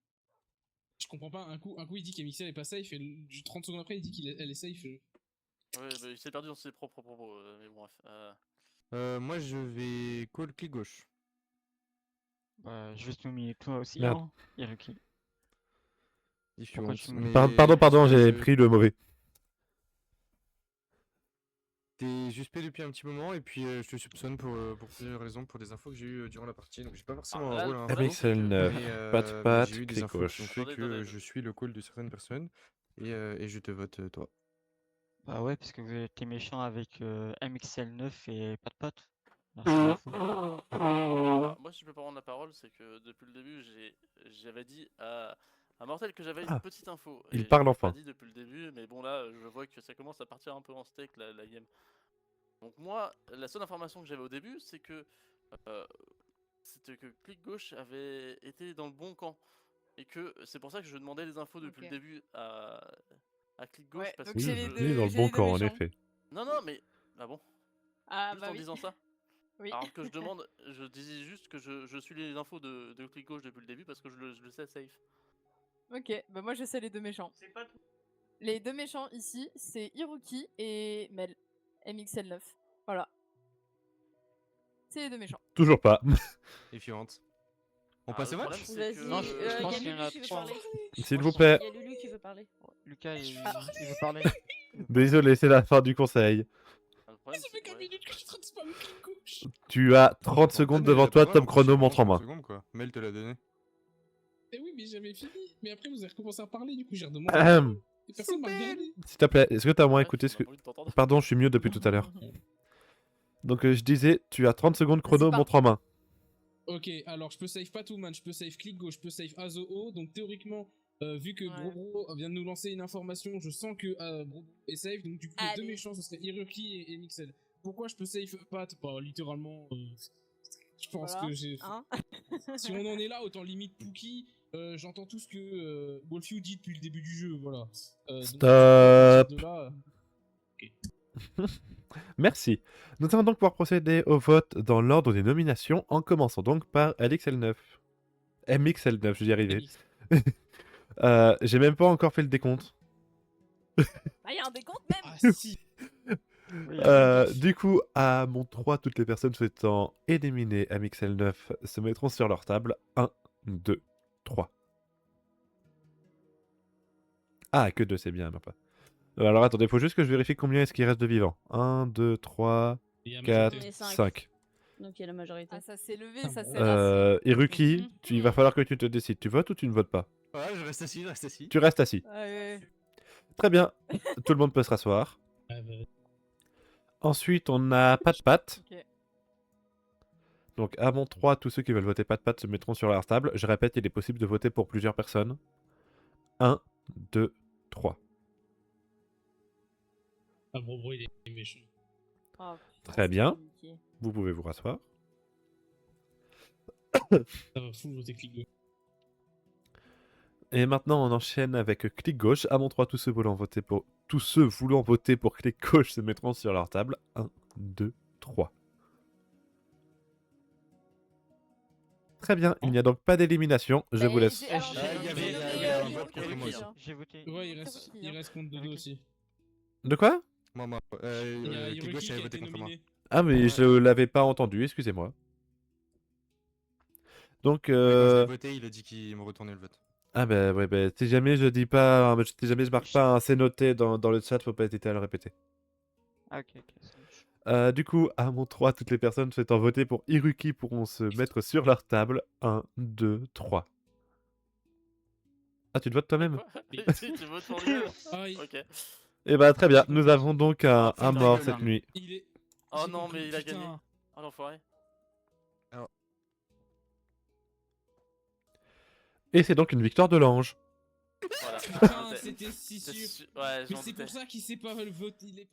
Je comprends pas, un coup il dit qu'Amixel est pas safe, et 30 secondes après il dit qu'elle est safe. Ouais, bah, il s'est perdu dans ses propres propos, mais bon, bref. Moi, je vais call clic gauche. Je vais te nominer toi aussi, Merde. hein, Hiroki. If you Pourquoi want, tu mais- Pardon, parce que j'ai pris le mauvais. T'es suspect depuis un petit moment et puis je te soupçonne pour plusieurs raisons, pour des infos que j'ai eues durant la partie. Donc j'ai pas forcément là, un le rôle à problème, c'est que- MXL9, mais j'ai eu des clic infos qui ont gauche. fait Attendez, que attendez. je suis le call de certaines personnes et je te vote toi. Bah ouais, parce que vous êtes méchant avec MXL9 et Pat. Alors, c'est la faute. Alors, moi, si je peux pas prendre la parole, c'est que depuis le début, j'avais dit à Mortel que j'avais une petite info. il Et parle je l'ai enfin. pas dit depuis le début, mais bon, là, je vois que ça commence à partir un peu en steak la game. Donc, moi, la seule information que j'avais au début, c'est que c'était que clic gauche avait été dans le bon camp. Et que c'est pour ça que je demandais les infos depuis le début à clic gauche. Ouais, parce donc que j'ai les Il est dans le j'ai bon les deux camp, en méchants. effet. Non, mais. Ah bon? Ah Juste bah en oui. disant ça? Oui. Alors que je demande, je disais juste que je suis les infos de clic gauche depuis le début parce que je le sais safe. Ok, bah moi je sais les deux méchants. Les deux méchants ici, c'est Hiroki et Mel. MXL9. Voilà. C'est les deux méchants. Toujours pas. Défiante. On Ah, passe le au problème, match c'est Non, que... je pense y a qu'il y en Lulu a qui veut 3. parler. S'il vous plaît. Il y a Lulu qui veut parler. Lucas, il veut parler. Désolé, c'est la fin du conseil. Ah, le problème, Ça fait c'est... 4 ouais. minutes que je suis en train de spammer clic gauche. Tu as 30 secondes devant toi, top chrono, montre montre en main. Secondes, quoi. Mel te l'a donné. Eh oui, mais j'avais fini. Mais après, vous avez recommencé à parler, du coup, j'ai redemandé. Ahem. Et personne m'a regardé. S'il te plaît, est-ce que tu as au moins Ouais, écouté on ce a que... pas envie de t'entendre. Pardon, je suis mieux depuis tout à l'heure. Donc je disais, tu as 30 secondes chrono, Vas-y, montre en main. Ok, alors je peux save Patouman, je peux save clic gauche, je peux save Azoo. Donc théoriquement, vu que Ouais. Bro vient de nous lancer une information, je sens que Bro est safe. Donc du coup, les deux Allez. méchants, ce serait Hiroki et Mixel. Pourquoi je peux save Pat? Bah, littéralement, je pense Voilà. que j'ai. Hein Si on en est là, autant limite Pookie. J'entends tout ce que Wolfew dit depuis le début du jeu, voilà. Donc, Stop. à partir de là, Merci. Nous allons donc pouvoir procéder au vote dans l'ordre des nominations, en commençant donc par LXL9. MXL9, je vais y arriver. J'ai même pas encore fait le décompte. Bah, y a un décompte même. Ah si. Du coup, à mon 3, toutes les personnes souhaitant éliminer MXL9 se mettront sur leur table. 1, 2, 3. Ah, que 2, c'est bien, même pas. Alors attendez, faut juste que je vérifie combien est-ce qu'il reste de vivants. 1, 2, 3, Il y a 4, majorité. 5. Donc il y a la majorité. Ah, ça s'est levé, ça s'est Hiruki, il va falloir que tu te décides. Tu votes ou tu ne votes pas? Ouais, je reste assis, je reste assis. Tu restes assis. Ouais. Très bien. Tout le monde peut se rasseoir. Ensuite, on a Pat. Ok. Donc, à mon 3, tous ceux qui veulent voter Pat se mettront sur leur table. Je répète, il est possible de voter pour plusieurs personnes. 1, 2, 3. Ah, Bro, il est méchant. Oh, Très bien. compliqué. Vous pouvez vous rasseoir. Ça va fou voter clic gauche. Et maintenant, on enchaîne avec clic gauche. À mon 3, tous ceux voulant voter pour clic gauche se mettront sur leur table. 1, 2, 3. Très bien, il n'y a donc pas d'élimination. Je vous laisse. J'ai voté. Ouais, il reste contre Dodo aussi. De quoi? Moi, Il y a clic Hiroki gauche qui avait a voté été contre moi. nominé. Ah, mais je l'avais pas entendu, excusez-moi. Donc, Quand j'ai voté, il a dit qu'il me retournait le vote. Ah bah ouais, bah, si jamais je dis pas, si jamais je marque pas un c'est noté dans le chat, faut pas hésiter à le répéter. Ah, ok, ça marche. Du coup, à mon 3, toutes les personnes souhaitant voter pour Hiruki pourront se mettre sur leur table. 1, 2, 3. Ah, tu te votes toi-même? Si, tu votes pour lui-même. Ok. Et bah très bien, nous avons donc un putain, mort gueule, cette hein. nuit. Oh non, mais il a gagné. Oh l'enfoiré. Et c'est donc une victoire de l'ange. Voilà. Putain, c'était si sûr. Ouais, Mais j'en c'est doutais. pour ça qu'il sait pas le vote. Il est pas.